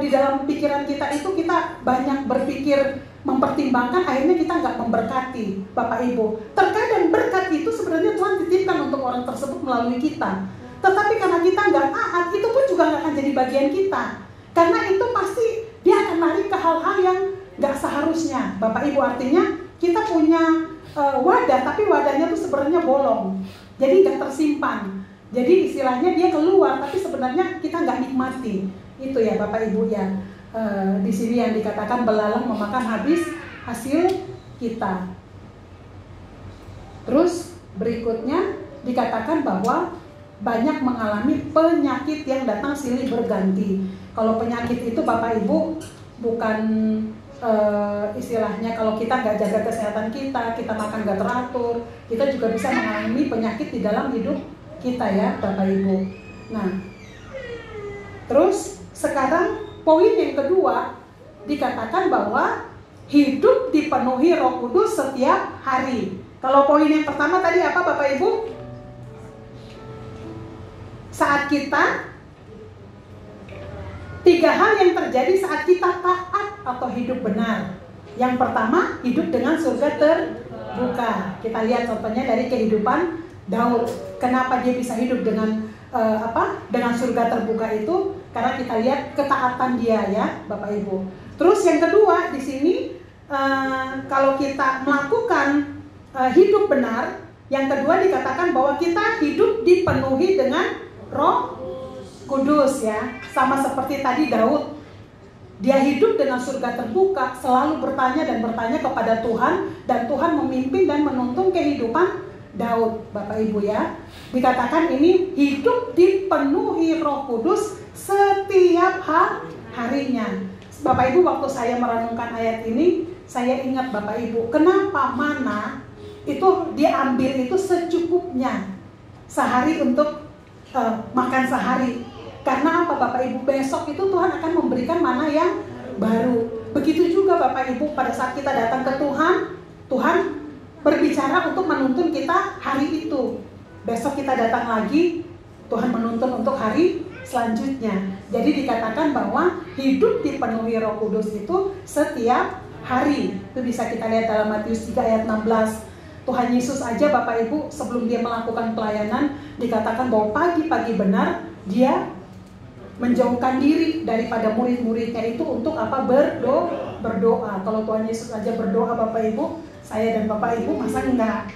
[SPEAKER 1] di dalam pikiran kita itu kita banyak berpikir, mempertimbangkan, akhirnya kita nggak memberkati Bapak Ibu. Terkadang berkat itu sebenarnya Tuhan titipkan untuk orang tersebut melalui kita, tetapi karena kita nggak taat, itu pun juga nggak akan jadi bagian kita. Karena itu pasti dia akan lari ke hal-hal yang nggak seharusnya Bapak Ibu. Artinya kita punya wadah, tapi wadahnya tuh sebenarnya bolong, jadi nggak tersimpan. Jadi istilahnya dia keluar, tapi sebenarnya kita nggak nikmati. Itu ya Bapak Ibu ya. Di sini yang dikatakan belalang memakan habis hasil kita. Terus berikutnya dikatakan bahwa banyak mengalami penyakit yang datang silih berganti. Kalau penyakit itu Bapak Ibu bukan istilahnya kalau kita nggak jaga kesehatan kita makan nggak teratur, kita juga bisa mengalami penyakit di dalam hidup kita ya Bapak Ibu. Nah, terus sekarang poin yang kedua dikatakan bahwa hidup dipenuhi Roh Kudus setiap hari. Kalau poin yang pertama tadi apa Bapak Ibu? Saat kita 3 hal yang terjadi saat kita taat atau hidup benar. Yang pertama, hidup dengan surga terbuka. Kita lihat contohnya dari kehidupan Daud. Kenapa dia bisa hidup dengan dengan surga terbuka itu? Karena kita lihat ketaatan dia ya Bapak Ibu. Terus yang kedua di sini kalau kita melakukan hidup benar, yang kedua dikatakan bahwa kita hidup dipenuhi dengan Roh Kudus ya. Sama seperti tadi Daud, dia hidup dengan surga terbuka, selalu bertanya dan bertanya kepada Tuhan, dan Tuhan memimpin dan menuntun kehidupan Daud Bapak Ibu ya. Dikatakan ini hidup dipenuhi Roh Kudus setiap harinya. Bapak Ibu, waktu saya merenungkan ayat ini, saya ingat Bapak Ibu, kenapa mana itu diambil itu secukupnya sehari untuk makan sehari. Karena apa Bapak Ibu? Besok itu Tuhan akan memberikan mana yang baru. Begitu juga Bapak Ibu, pada saat kita datang ke Tuhan, Tuhan berbicara untuk menuntun kita hari itu. Besok kita datang lagi, Tuhan menuntun untuk hari selanjutnya. Jadi dikatakan bahwa hidup dipenuhi Roh Kudus itu setiap hari. Itu bisa kita lihat dalam Matius 3 ayat 16. Tuhan Yesus aja Bapak Ibu sebelum dia melakukan pelayanan dikatakan bahwa pagi-pagi benar dia menjauhkan diri daripada murid-muridnya itu untuk apa? Berdoa. Kalau Tuhan Yesus aja berdoa Bapak Ibu, saya dan Bapak Ibu masa enggak?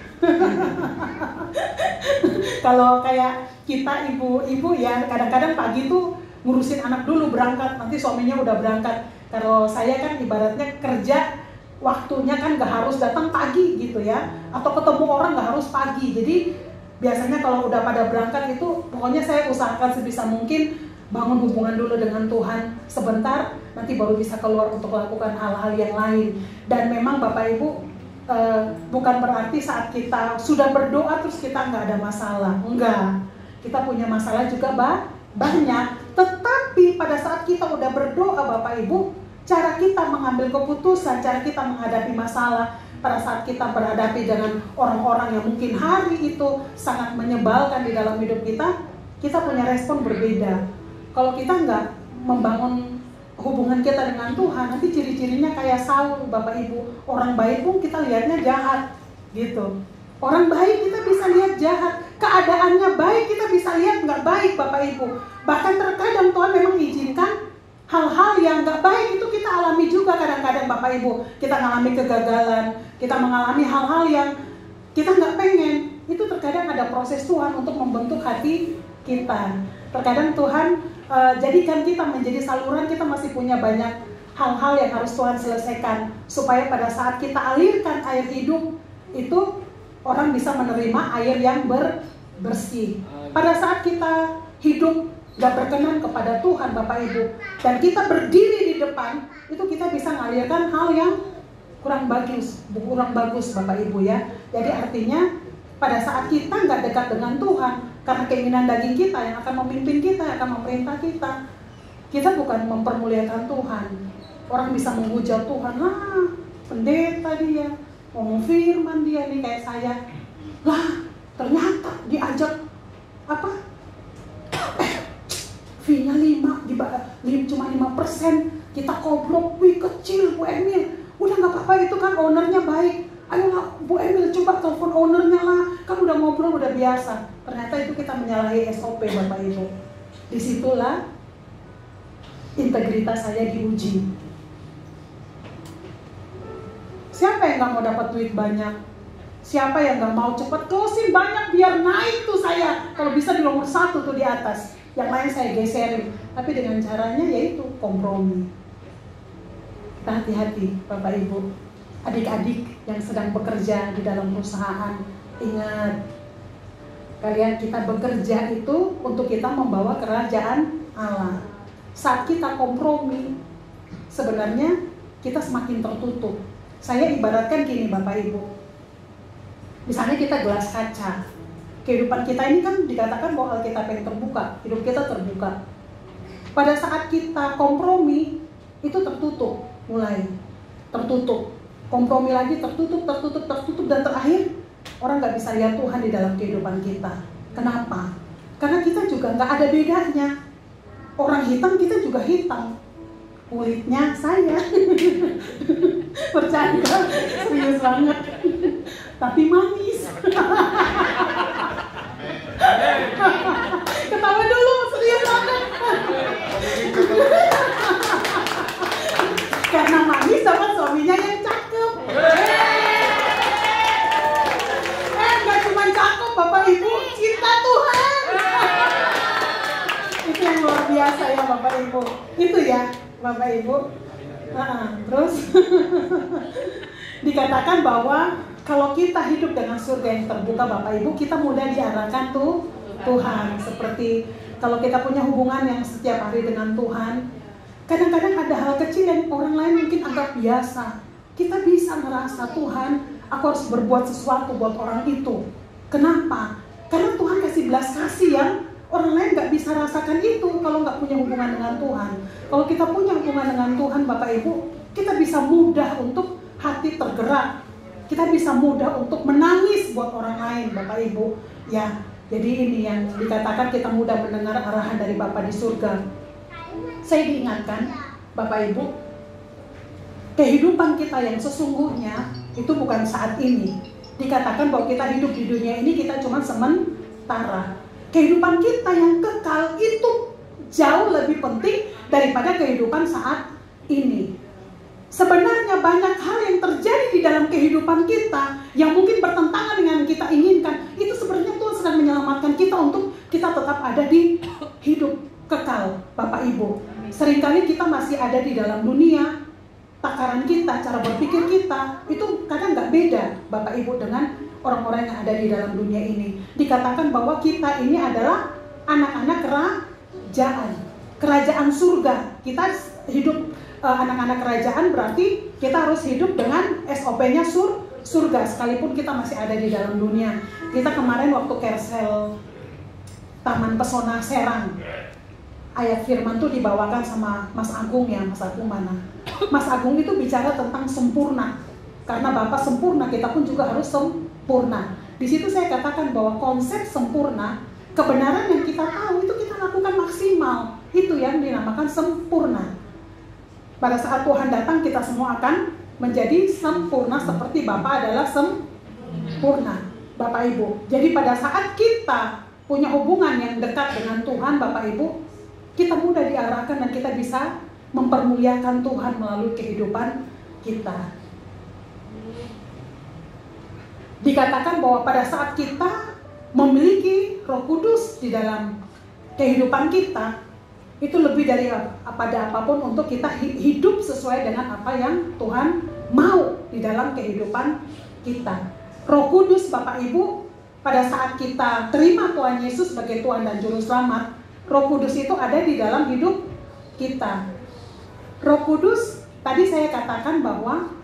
[SPEAKER 1] Kalau kayak kita ibu-ibu ya kadang-kadang pagi tuh ngurusin anak dulu berangkat, nanti suaminya udah berangkat. Kalau saya kan ibaratnya kerja waktunya kan gak harus datang pagi gitu ya, atau ketemu orang gak harus pagi. Jadi biasanya kalau udah pada berangkat itu pokoknya saya usahakan sebisa mungkin bangun hubungan dulu dengan Tuhan sebentar, nanti baru bisa keluar untuk melakukan hal-hal yang lain. Dan memang Bapak Ibu bukan berarti saat kita sudah berdoa terus kita nggak ada masalah, enggak. Kita punya masalah juga banyak. Tetapi pada saat kita udah berdoa Bapak Ibu, cara kita mengambil keputusan, cara kita menghadapi masalah, pada saat kita berhadapi dengan orang-orang yang mungkin hari itu sangat menyebalkan di dalam hidup kita punya respon berbeda. Kalau kita nggak membangun hubungan kita dengan Tuhan, nanti ciri-cirinya kayak Saul Bapak Ibu. Orang baik pun kita lihatnya jahat gitu. Orang baik kita bisa lihat jahat, keadaannya baik kita bisa lihat nggak baik Bapak Ibu. Bahkan terkadang Tuhan memang izinkan hal-hal yang nggak baik itu kita alami juga kadang-kadang Bapak Ibu. Kita mengalami kegagalan, kita mengalami hal-hal yang kita nggak pengen. Itu terkadang ada proses Tuhan untuk membentuk hati kita. Terkadang Tuhan jadikan kita menjadi saluran, kita masih punya banyak hal-hal yang harus Tuhan selesaikan supaya pada saat kita alirkan air hidup itu orang bisa menerima air yang bersih. Pada saat kita hidup gak berkenan kepada Tuhan Bapak Ibu dan kita berdiri di depan, itu kita bisa mengalirkan hal yang kurang bagus Bapak Ibu ya. Jadi artinya pada saat kita gak dekat dengan Tuhan, karena keinginan daging kita yang akan memimpin kita, yang akan memerintah kita, kita bukan mempermuliakan Tuhan. Orang bisa menghujat Tuhan, lah pendeta dia, ngomong firman dia nih kayak saya, lah ternyata diajak apa? Fee-nya 5, cuma 5%, kita kobrok, wih kecil Bu Emil, udah gak apa-apa itu kan ownernya baik. Ayolah Bu Emil coba telepon ownernya lah, kan udah ngobrol udah biasa. Ternyata itu kita menyalahi SOP Bapak Ibu. Disitulah integritas saya diuji. Siapa yang gak mau dapat duit banyak? Siapa yang gak mau cepat closing banyak biar naik tuh saya? Kalau bisa di nomor 1 tuh di atas, yang lain saya geserin. Tapi dengan caranya yaitu kompromi. Kita hati-hati Bapak Ibu. Adik-adik yang sedang bekerja di dalam perusahaan, ingat, kalian kita bekerja itu untuk kita membawa kerajaan Allah. Saat kita kompromi, sebenarnya kita semakin tertutup. Saya ibaratkan gini Bapak Ibu, misalnya kita gelas kaca. Kehidupan kita ini kan dikatakan bahwa Alkitab yang terbuka, hidup kita terbuka. Pada saat kita kompromi, itu tertutup, mulai tertutup. Kompromi lagi tertutup, dan terakhir orang gak bisa lihat Tuhan di dalam kehidupan kita. Kenapa? Karena kita juga gak ada bedanya. Orang hitam, kita juga hitam. Kulitnya saya bercanda, serius banget. Tapi manis. Ketawa dulu, serius banget. Karena manis dapat suaminya yang cakep. Gak cuma cakep Bapak Ibu, cinta Tuhan. Itu yang luar biasa ya Bapak Ibu. Itu ya Bapak Ibu. Terus dikatakan bahwa kalau kita hidup dengan surga yang terbuka Bapak Ibu, kita mudah diarahkan tuh Tuhan. Seperti kalau kita punya hubungan yang setiap hari dengan Tuhan, kadang-kadang ada hal kecil yang orang lain mungkin anggap biasa. Kita bisa merasa, Tuhan, aku harus berbuat sesuatu buat orang itu. Kenapa? Karena Tuhan kasih belas kasih yang orang lain gak bisa rasakan itu kalau gak punya hubungan dengan Tuhan. Kalau kita punya hubungan dengan Tuhan Bapak Ibu, kita bisa mudah untuk hati tergerak. Kita bisa mudah untuk menangis buat orang lain, Bapak Ibu. Ya, jadi ini yang dikatakan kita mudah mendengar arahan dari Bapa di surga. Saya diingatkan, Bapak Ibu, kehidupan kita yang sesungguhnya itu bukan saat ini. Dikatakan bahwa kita hidup di dunia ini kita cuma sementara. Kehidupan kita yang kekal itu jauh lebih penting daripada kehidupan saat ini. Sebenarnya banyak hal yang terjadi di dalam kehidupan kita yang mungkin bertentangan dengan yang kita inginkan. Itu sebenarnya Tuhan sedang menyelamatkan kita untuk kita tetap ada di hidup kekal, Bapak Ibu. Seringkali kita masih ada di dalam dunia, takaran kita, cara berpikir kita, itu kadang nggak beda, Bapak Ibu, dengan orang-orang yang ada di dalam dunia ini. Dikatakan bahwa kita ini adalah anak-anak kerajaan surga. Kita hidup anak-anak kerajaan berarti kita harus hidup dengan SOP-nya surga, sekalipun kita masih ada di dalam dunia. Kita kemarin waktu Kersel Taman Pesona Serang, ayat firman tuh dibawakan sama Mas Agung ya. Mas Agung mana? Mas Agung itu bicara tentang sempurna. Karena Bapa sempurna, kita pun juga harus sempurna. Di situ saya katakan bahwa konsep sempurna, kebenaran yang kita tahu itu kita lakukan maksimal. Itu yang dinamakan sempurna. Pada saat Tuhan datang, kita semua akan menjadi sempurna seperti Bapa adalah sempurna, Bapak Ibu. Jadi pada saat kita punya hubungan yang dekat dengan Tuhan, Bapak Ibu, kita mudah diarahkan dan kita bisa mempermuliakan Tuhan melalui kehidupan kita. Dikatakan bahwa pada saat kita memiliki Roh Kudus di dalam kehidupan kita, itu lebih dari pada apapun untuk kita hidup sesuai dengan apa yang Tuhan mau di dalam kehidupan kita. Roh Kudus, Bapak Ibu, pada saat kita terima Tuhan Yesus sebagai Tuhan dan Juru Selamat, Roh Kudus itu ada di dalam hidup kita. Roh Kudus, tadi saya katakan bahwa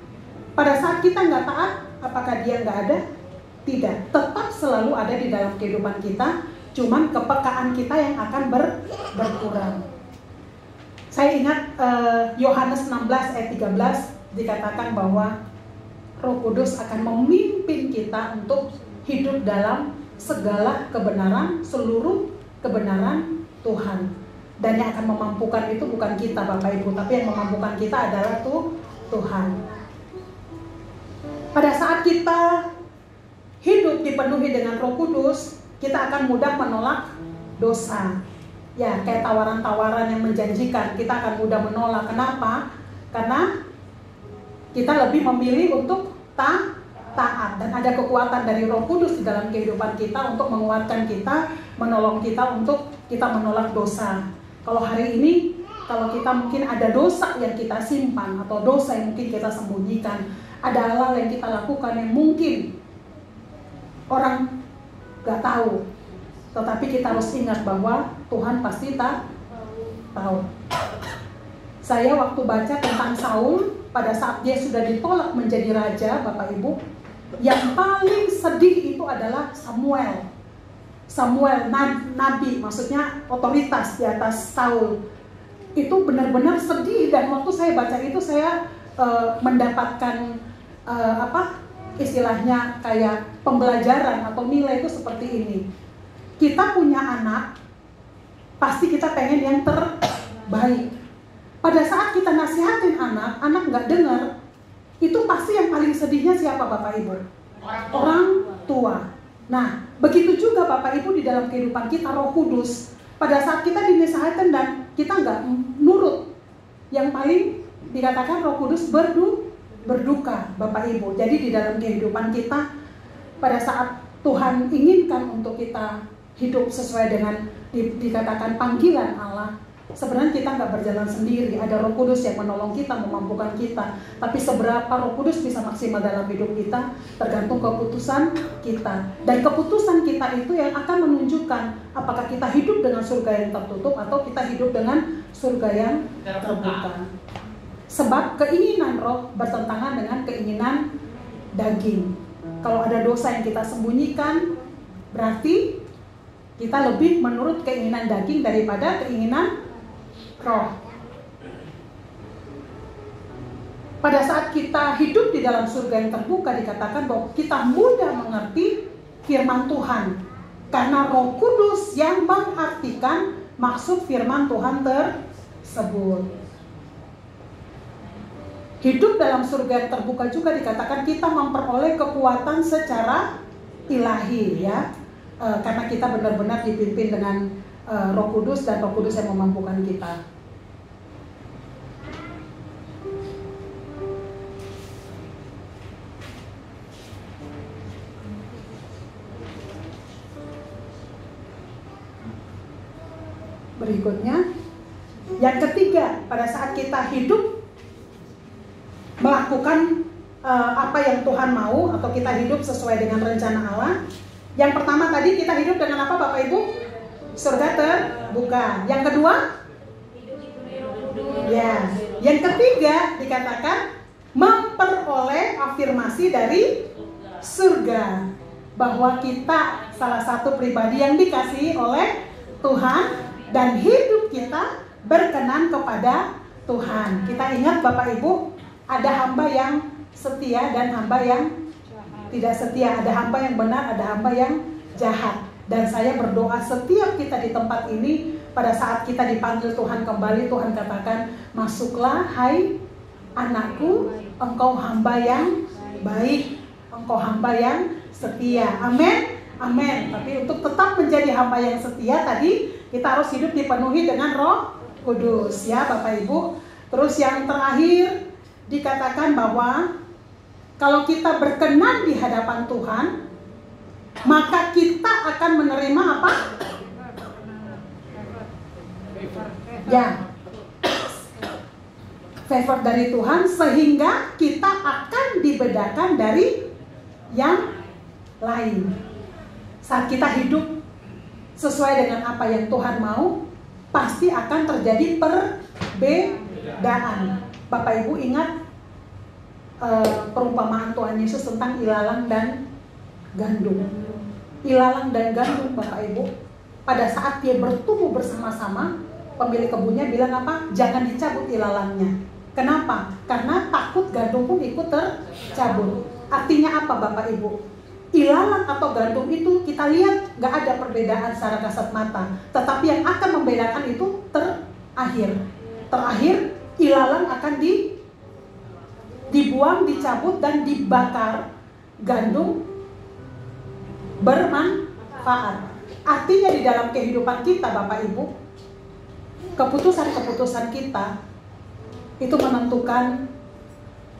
[SPEAKER 1] pada saat kita nggak taat, apakah dia nggak ada? Tidak, tetap selalu ada di dalam kehidupan kita, cuman kepekaan kita yang akan berkurang. Saya ingat Yohanes 16 ayat 13 dikatakan bahwa Roh Kudus akan memimpin kita untuk hidup dalam segala kebenaran, seluruh kebenaran Tuhan. Dan yang akan memampukan itu bukan kita, Bapak Ibu, tapi yang memampukan kita adalah Tuhan. Pada saat kita hidup dipenuhi dengan Roh Kudus, kita akan mudah menolak dosa. Ya, kayak tawaran-tawaran yang menjanjikan, kita akan mudah menolak. Kenapa? Karena kita lebih memilih untuk taat. Dan ada kekuatan dari Roh Kudus di dalam kehidupan kita untuk menguatkan kita, menolong kita untuk kita menolak dosa. Kalau hari ini, kalau kita mungkin ada dosa yang kita simpan, atau dosa yang mungkin kita sembunyikan, ada hal-hal yang kita lakukan yang mungkin orang gak tahu, tetapi kita harus ingat bahwa Tuhan pasti tahu. Saya waktu baca tentang Saul, pada saat dia sudah ditolak menjadi raja, Bapak Ibu, yang paling sedih itu adalah Samuel, nabi, maksudnya otoritas di atas Saul. Itu benar-benar sedih, dan waktu saya baca itu saya mendapatkan istilahnya kayak pembelajaran atau nilai itu seperti ini. Kita punya anak, pasti kita pengen yang terbaik. Pada saat kita nasihatin anak nggak dengar, itu pasti yang paling sedihnya siapa, Bapak Ibu? Orang tua. Nah, begitu juga Bapak Ibu di dalam kehidupan kita, Roh Kudus. Pada saat kita dinasihatin dan kita nggak nurut, yang paling dikatakan Roh Kudus berduka, Bapak Ibu. Jadi di dalam kehidupan kita, pada saat Tuhan inginkan untuk kita hidup sesuai dengan dikatakan panggilan Allah, sebenarnya kita nggak berjalan sendiri. Ada Roh Kudus yang menolong kita, memampukan kita. Tapi seberapa Roh Kudus bisa maksimal dalam hidup kita, tergantung keputusan kita. Dan keputusan kita itu yang akan menunjukkan apakah kita hidup dengan surga yang tertutup atau kita hidup dengan surga yang terbuka. Sebab keinginan roh bertentangan dengan keinginan daging. Kalau ada dosa yang kita sembunyikan, berarti kita lebih menurut keinginan daging daripada keinginan roh. pada saat kita hidup di dalam surga yang terbuka, dikatakan bahwa kita mudah mengerti firman Tuhan, karena Roh Kudus yang mengartikan maksud firman Tuhan tersebut. Hidup dalam surga yang terbuka juga dikatakan kita memperoleh kekuatan secara ilahi, ya, karena kita benar-benar dipimpin dengan Roh Kudus, dan Roh Kudus yang memampukan kita. Berikutnya, yang ketiga, pada saat kita hidup melakukan apa yang Tuhan mau, atau kita hidup sesuai dengan rencana Allah. Yang pertama tadi, kita hidup dengan apa Bapak Ibu? Surga terbuka. Yang kedua, ya. Yang ketiga dikatakan memperoleh afirmasi dari surga, bahwa kita salah satu pribadi yang dikasihi oleh Tuhan, dan hidup kita berkenan kepada Tuhan. Kita ingat Bapak Ibu, ada hamba yang setia dan hamba yang tidak setia. Ada hamba yang benar, ada hamba yang jahat. Dan saya berdoa setiap kita di tempat ini, pada saat kita dipanggil Tuhan kembali, Tuhan katakan, masuklah hai anakku, engkau hamba yang baik, engkau hamba yang setia. Amin. Amin. Tapi untuk tetap menjadi hamba yang setia tadi, kita harus hidup dipenuhi dengan Roh Kudus, ya Bapak Ibu. Terus yang terakhir dikatakan bahwa kalau kita berkenan di hadapan Tuhan, maka kita akan menerima apa? Ya, favor dari Tuhan, sehingga kita akan dibedakan dari yang lain. Saat kita hidup sesuai dengan apa yang Tuhan mau, pasti akan terjadi perbedaan. Bapak Ibu ingat perumpamaan Tuhan Yesus tentang ilalang dan gandum. Ilalang dan gandum, Bapak Ibu, pada saat dia bertumbuh bersama-sama, pemilik kebunnya bilang apa? Jangan dicabut ilalangnya. Kenapa? Karena takut gandum pun ikut tercabut. Artinya apa Bapak Ibu? Ilalang atau gandum itu kita lihat gak ada perbedaan secara kasat mata, tetapi yang akan membedakan itu terakhir ilalang akan dibuang, dicabut, dan dibakar. Gandum bermanfaat. Artinya di dalam kehidupan kita Bapak Ibu, keputusan-keputusan kita itu menentukan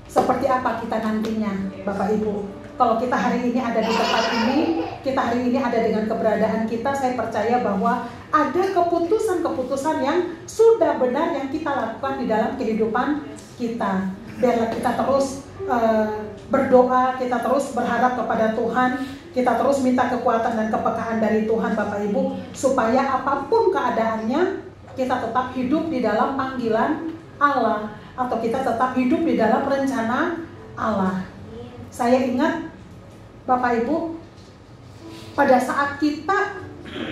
[SPEAKER 1] seperti apa kita nantinya Bapak Ibu. Kalau kita hari ini ada di tempat ini, kita hari ini ada dengan keberadaan kita, saya percaya bahwa ada keputusan-keputusan yang sudah benar yang kita lakukan di dalam kehidupan kita. Biarlah kita terus berdoa, kita terus berharap kepada Tuhan, kita terus minta kekuatan dan kepekaan dari Tuhan Bapak Ibu, supaya apapun keadaannya, kita tetap hidup di dalam panggilan Allah, atau kita tetap hidup di dalam rencana Allah. Saya ingat Bapak Ibu, pada saat kita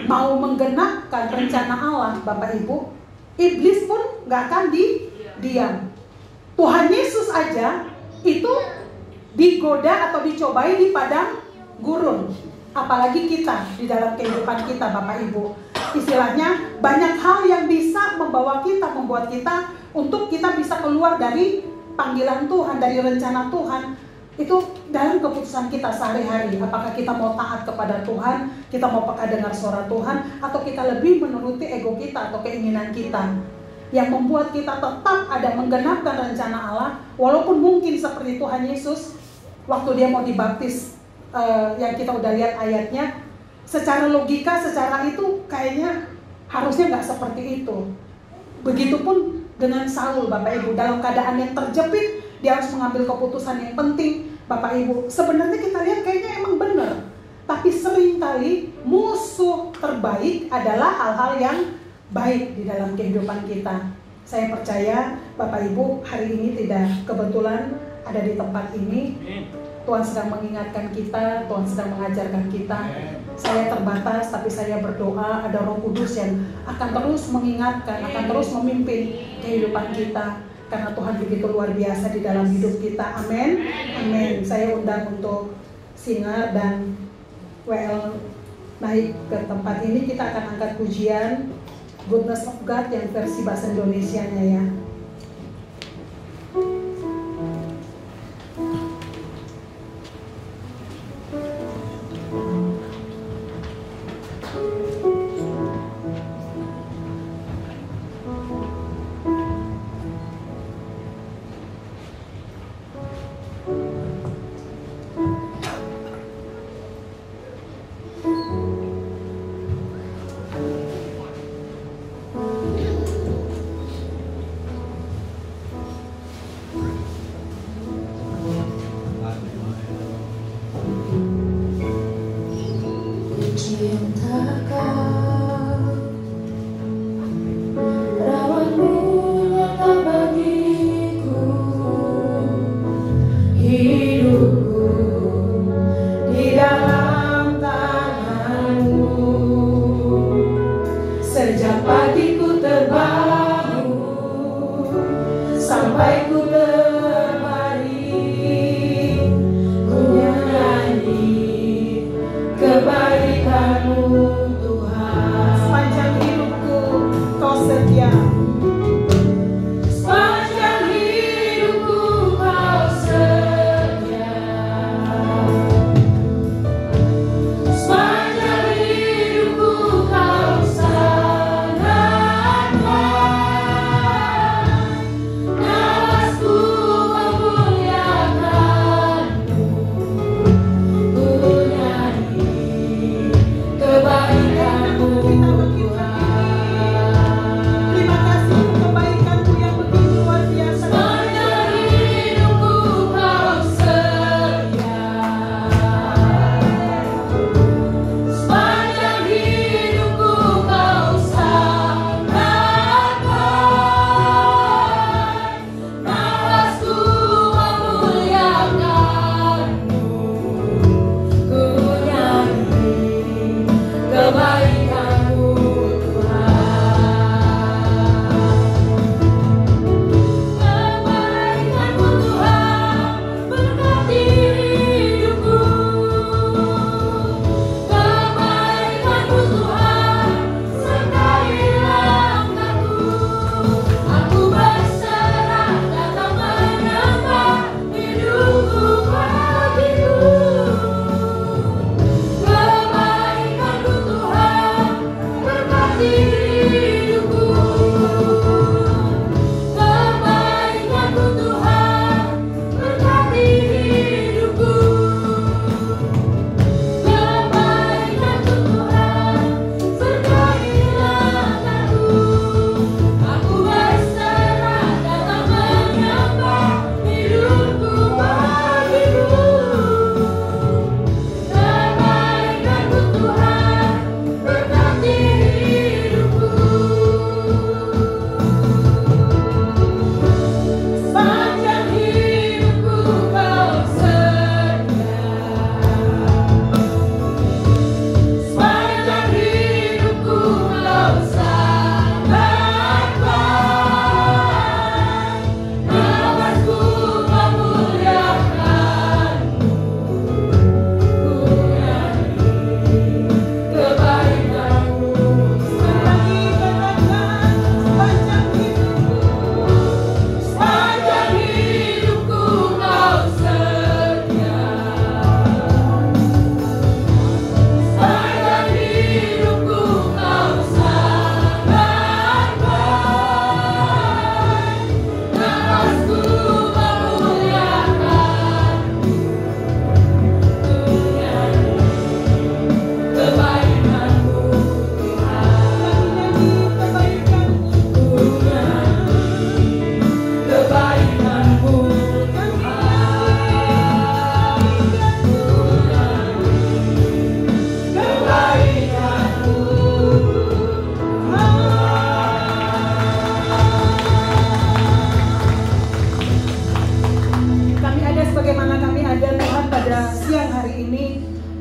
[SPEAKER 1] mau menggenapkan rencana Allah Bapak Ibu, iblis pun gak akan diam. Tuhan Yesus aja itu digoda atau dicobai di padang gurun. Apalagi kita di dalam kehidupan kita Bapak Ibu. Istilahnya banyak hal yang bisa membuat kita untuk kita bisa keluar dari panggilan Tuhan, dari rencana Tuhan. Itu dalam keputusan kita sehari-hari. Apakah kita mau taat kepada Tuhan, kita mau peka dengar suara Tuhan, atau kita lebih menuruti ego kita atau keinginan kita, yang membuat kita tetap ada menggenapkan rencana Allah. Walaupun mungkin seperti Tuhan Yesus waktu dia mau dibaptis, yang kita udah lihat ayatnya, secara logika, secara itu kayaknya harusnya nggak seperti itu. Begitupun dengan Saul Bapak Ibu, dalam keadaan yang terjepit, dia harus mengambil keputusan yang penting Bapak Ibu. Sebenarnya kita lihat kayaknya emang benar, tapi seringkali musuh terbaik adalah hal-hal yang baik di dalam kehidupan kita. Saya percaya Bapak Ibu hari ini tidak kebetulan ada di tempat ini. Tuhan sedang mengingatkan kita, Tuhan sedang mengajarkan kita. Saya terbatas, tapi saya berdoa ada Roh Kudus yang akan terus mengingatkan, akan terus memimpin kehidupan kita. karena Tuhan begitu luar biasa di dalam hidup kita. Amin. Amin. Saya undang untuk singer dan WL naik ke tempat ini. Kita akan angkat pujian Goodness of God yang versi bahasa Indonesianya ya.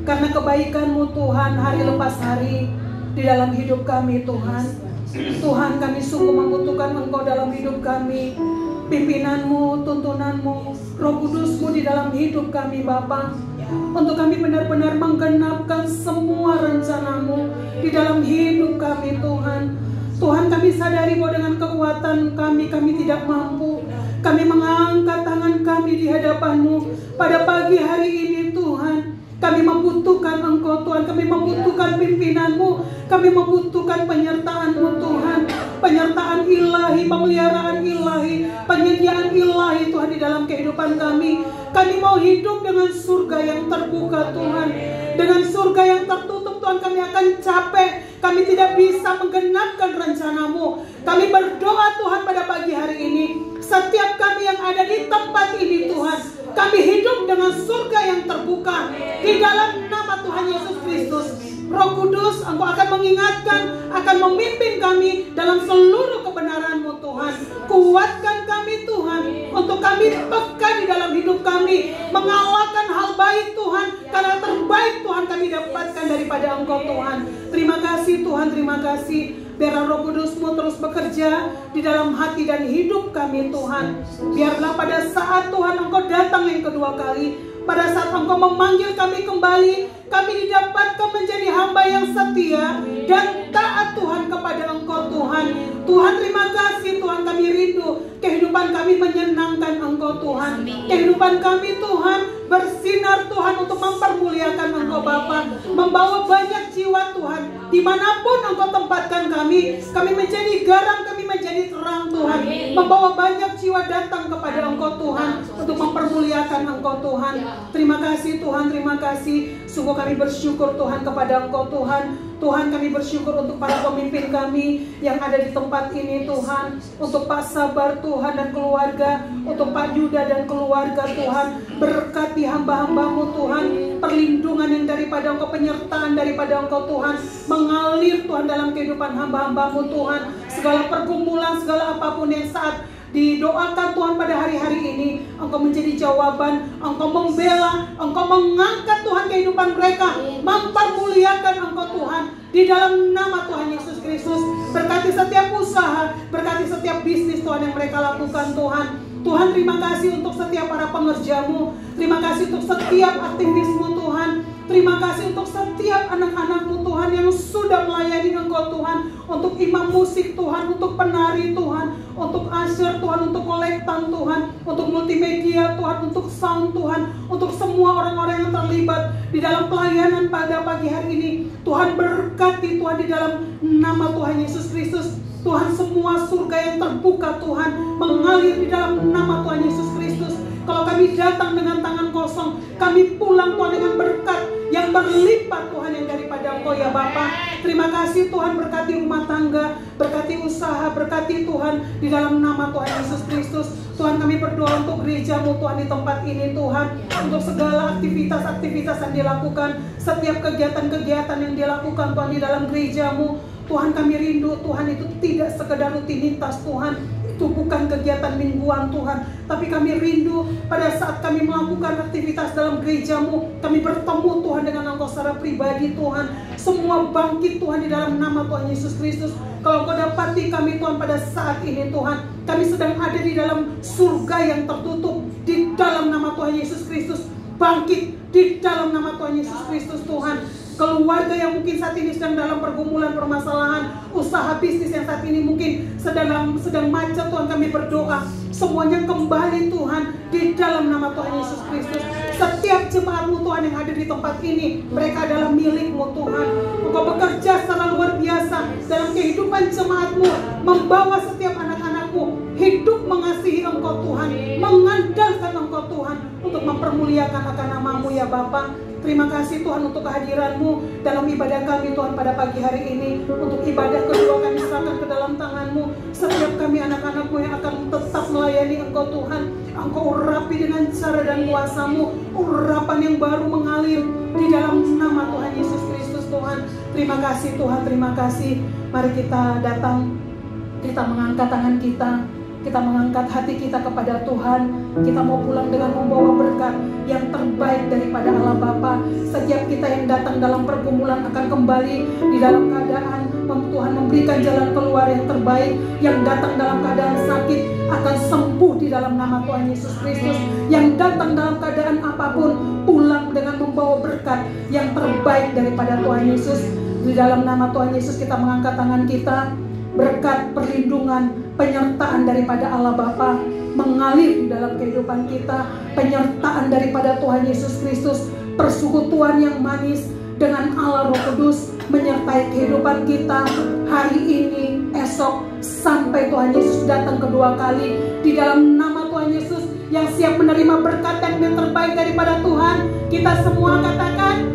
[SPEAKER 1] karena kebaikan-Mu Tuhan hari lepas hari di dalam hidup kami Tuhan. Tuhan, kami sungguh membutuhkan Engkau dalam hidup kami. pimpinanmu, tuntunanmu, Roh Kudusmu di dalam hidup kami Bapa. Untuk kami benar-benar menggenapkan semua rencanamu di dalam hidup kami Tuhan. Tuhan, kami sadari bahwa dengan kekuatan kami tidak mampu. Kami mengangkat tangan kami di hadapan-Mu pada pagi hari ini Tuhan. Kami membutuhkan Engkau Tuhan, kami membutuhkan pimpinan-Mu, kami membutuhkan penyertaan-Mu Tuhan. Penyertaan ilahi, pemeliharaan ilahi, penyediaan ilahi Tuhan di dalam kehidupan kami. Kami mau hidup dengan surga yang terbuka Tuhan. Dengan surga yang tertutup Tuhan kami akan capek. Kami tidak bisa menggenapkan rencana-Mu. Kami berdoa Tuhan pada pagi hari ini, setiap kami yang ada di tempat ini Tuhan, kami hidup dengan surga yang terbuka di dalam nama Tuhan Yesus Kristus. Roh Kudus, Engkau akan mengingatkan, akan memimpin kami dalam seluruh kebenaran-Mu Tuhan. Kuatkan kami Tuhan, untuk kami peka di dalam hidup kami, mengalahkan hal baik Tuhan, karena terbaik Tuhan kami dapatkan daripada Engkau Tuhan. Terima kasih Tuhan, terima kasih. Biarlah Roh Kudus-Mu terus bekerja di dalam hati dan hidup kami Tuhan. Biarlah pada saat Tuhan Engkau datang yang kedua kali, pada saat Engkau memanggil kami kembali, kami didapatkan menjadi hamba yang setia dan taat Tuhan kepada Engkau Tuhan. Tuhan, terima kasih Tuhan, kami rindu kehidupan kami menyenangkan Engkau Tuhan. Kehidupan kami Tuhan bersinar Tuhan untuk mempermuliakan Engkau Bapa, membawa banyak jiwa Tuhan. Dimanapun Engkau tempatkan kami menjadi garam, kami menjadi terang Tuhan. Membawa banyak jiwa datang kepada Engkau Tuhan untuk mempermuliakan Engkau Tuhan. Terima kasih Tuhan, terima kasih. Sungguh kami bersyukur Tuhan kepada Engkau Tuhan. Tuhan, kami bersyukur untuk para pemimpin kami yang ada di tempat ini Tuhan. Untuk Pak Sabar Tuhan dan keluarga, untuk Pak Yuda dan keluarga Tuhan. Berkati hamba-hamba-Mu Tuhan, perlindungan yang daripada Engkau, penyertaan daripada Engkau Tuhan, mengalir Tuhan dalam kehidupan hamba-hamba-Mu Tuhan. Segala pergumulan, segala apapun yang saat didoakan Tuhan pada hari-hari ini, Engkau menjadi jawaban, Engkau membela, Engkau mengangkat Tuhan kehidupan mereka, mempermuliakan Engkau Tuhan di dalam nama Tuhan Yesus Kristus. Berkati setiap usaha, berkati setiap bisnis Tuhan yang mereka lakukan Tuhan. Tuhan, terima kasih untuk setiap para pengerja-Mu, terima kasih untuk setiap aktivis-Mu Tuhan. Terima kasih untuk setiap anak-anak-Mu Tuhan yang sudah melayani Engkau Tuhan. Untuk imam musik Tuhan, untuk penari Tuhan, untuk usher Tuhan, untuk kolektan Tuhan, untuk multimedia Tuhan, untuk sound Tuhan, untuk semua orang-orang yang terlibat di dalam pelayanan pada pagi hari ini. Tuhan, berkati Tuhan di dalam nama Tuhan Yesus Kristus. Tuhan, semua surga yang terbuka Tuhan mengalir di dalam nama Tuhan Yesus Kristus. Kalau kami datang dengan tangan kosong, kami pulang Tuhan dengan berkat yang berlipat Tuhan yang daripada Engkau ya Bapa. Terima kasih Tuhan, berkati rumah tangga, berkati usaha, berkati Tuhan di dalam nama Tuhan Yesus Kristus. Tuhan, kami berdoa untuk gereja-Mu Tuhan di tempat ini Tuhan, untuk segala aktivitas-aktivitas yang dilakukan, setiap kegiatan-kegiatan yang dilakukan Tuhan di dalam gereja-Mu. Tuhan, kami rindu Tuhan itu tidak sekedar rutinitas Tuhan, itu bukan kegiatan mingguan Tuhan, tapi kami rindu pada saat kami melakukan aktivitas dalam gereja-Mu, kami bertemu Tuhan dengan Engkau secara pribadi Tuhan. Semua bangkit Tuhan di dalam nama Tuhan Yesus Kristus. Kalau Engkau dapati kami Tuhan pada saat ini Tuhan, kami sedang ada di dalam surga yang tertutup di dalam nama Tuhan Yesus Kristus. Bangkit di dalam nama Tuhan Yesus Kristus Tuhan. Keluarga yang mungkin saat ini sedang dalam pergumulan, permasalahan, usaha bisnis yang saat ini mungkin sedang macet Tuhan, kami berdoa semuanya kembali Tuhan di dalam nama Tuhan Yesus Kristus. Setiap jemaat-Mu Tuhan yang ada di tempat ini, mereka adalah milik-Mu Tuhan. Engkau bekerja secara luar biasa dalam kehidupan jemaat-Mu, membawa setiap anak-anak-Mu hidup mengasihi Engkau Tuhan, mengandalkan Engkau Tuhan untuk mempermuliakan akan nama-Mu ya Bapa. Terima kasih Tuhan untuk kehadiran-Mu dalam ibadah kami Tuhan pada pagi hari ini. Untuk ibadah kedua kami serahkan ke dalam tangan-Mu. Setiap kami anak-anak-Mu yang akan tetap melayani Engkau Tuhan, Engkau urapi dengan cara dan kuasa-Mu. Urapan yang baru mengalir di dalam nama Tuhan Yesus Kristus Tuhan. Terima kasih Tuhan, terima kasih. Mari kita datang, kita mengangkat tangan kita mengangkat hati kita kepada Tuhan. Kita mau pulang dengan membawa berkat yang terbaik daripada Allah Bapa. Setiap kita yang datang dalam pergumulan akan kembali di dalam keadaan Tuhan memberikan jalan keluar yang terbaik. Yang datang dalam keadaan sakit, akan sembuh di dalam nama Tuhan Yesus Kristus. Yang datang dalam keadaan apapun pulang dengan membawa berkat yang terbaik daripada Tuhan Yesus. Di dalam nama Tuhan Yesus kita mengangkat tangan kita, berkat, perlindungan, penyertaan daripada Allah Bapa mengalir di dalam kehidupan kita, penyertaan daripada Tuhan Yesus Kristus, persekutuan yang manis dengan Allah Roh Kudus menyertai kehidupan kita hari ini, esok, sampai Tuhan Yesus datang kedua kali. Di dalam nama Tuhan Yesus yang siap menerima berkat yang terbaik daripada Tuhan, kita semua katakan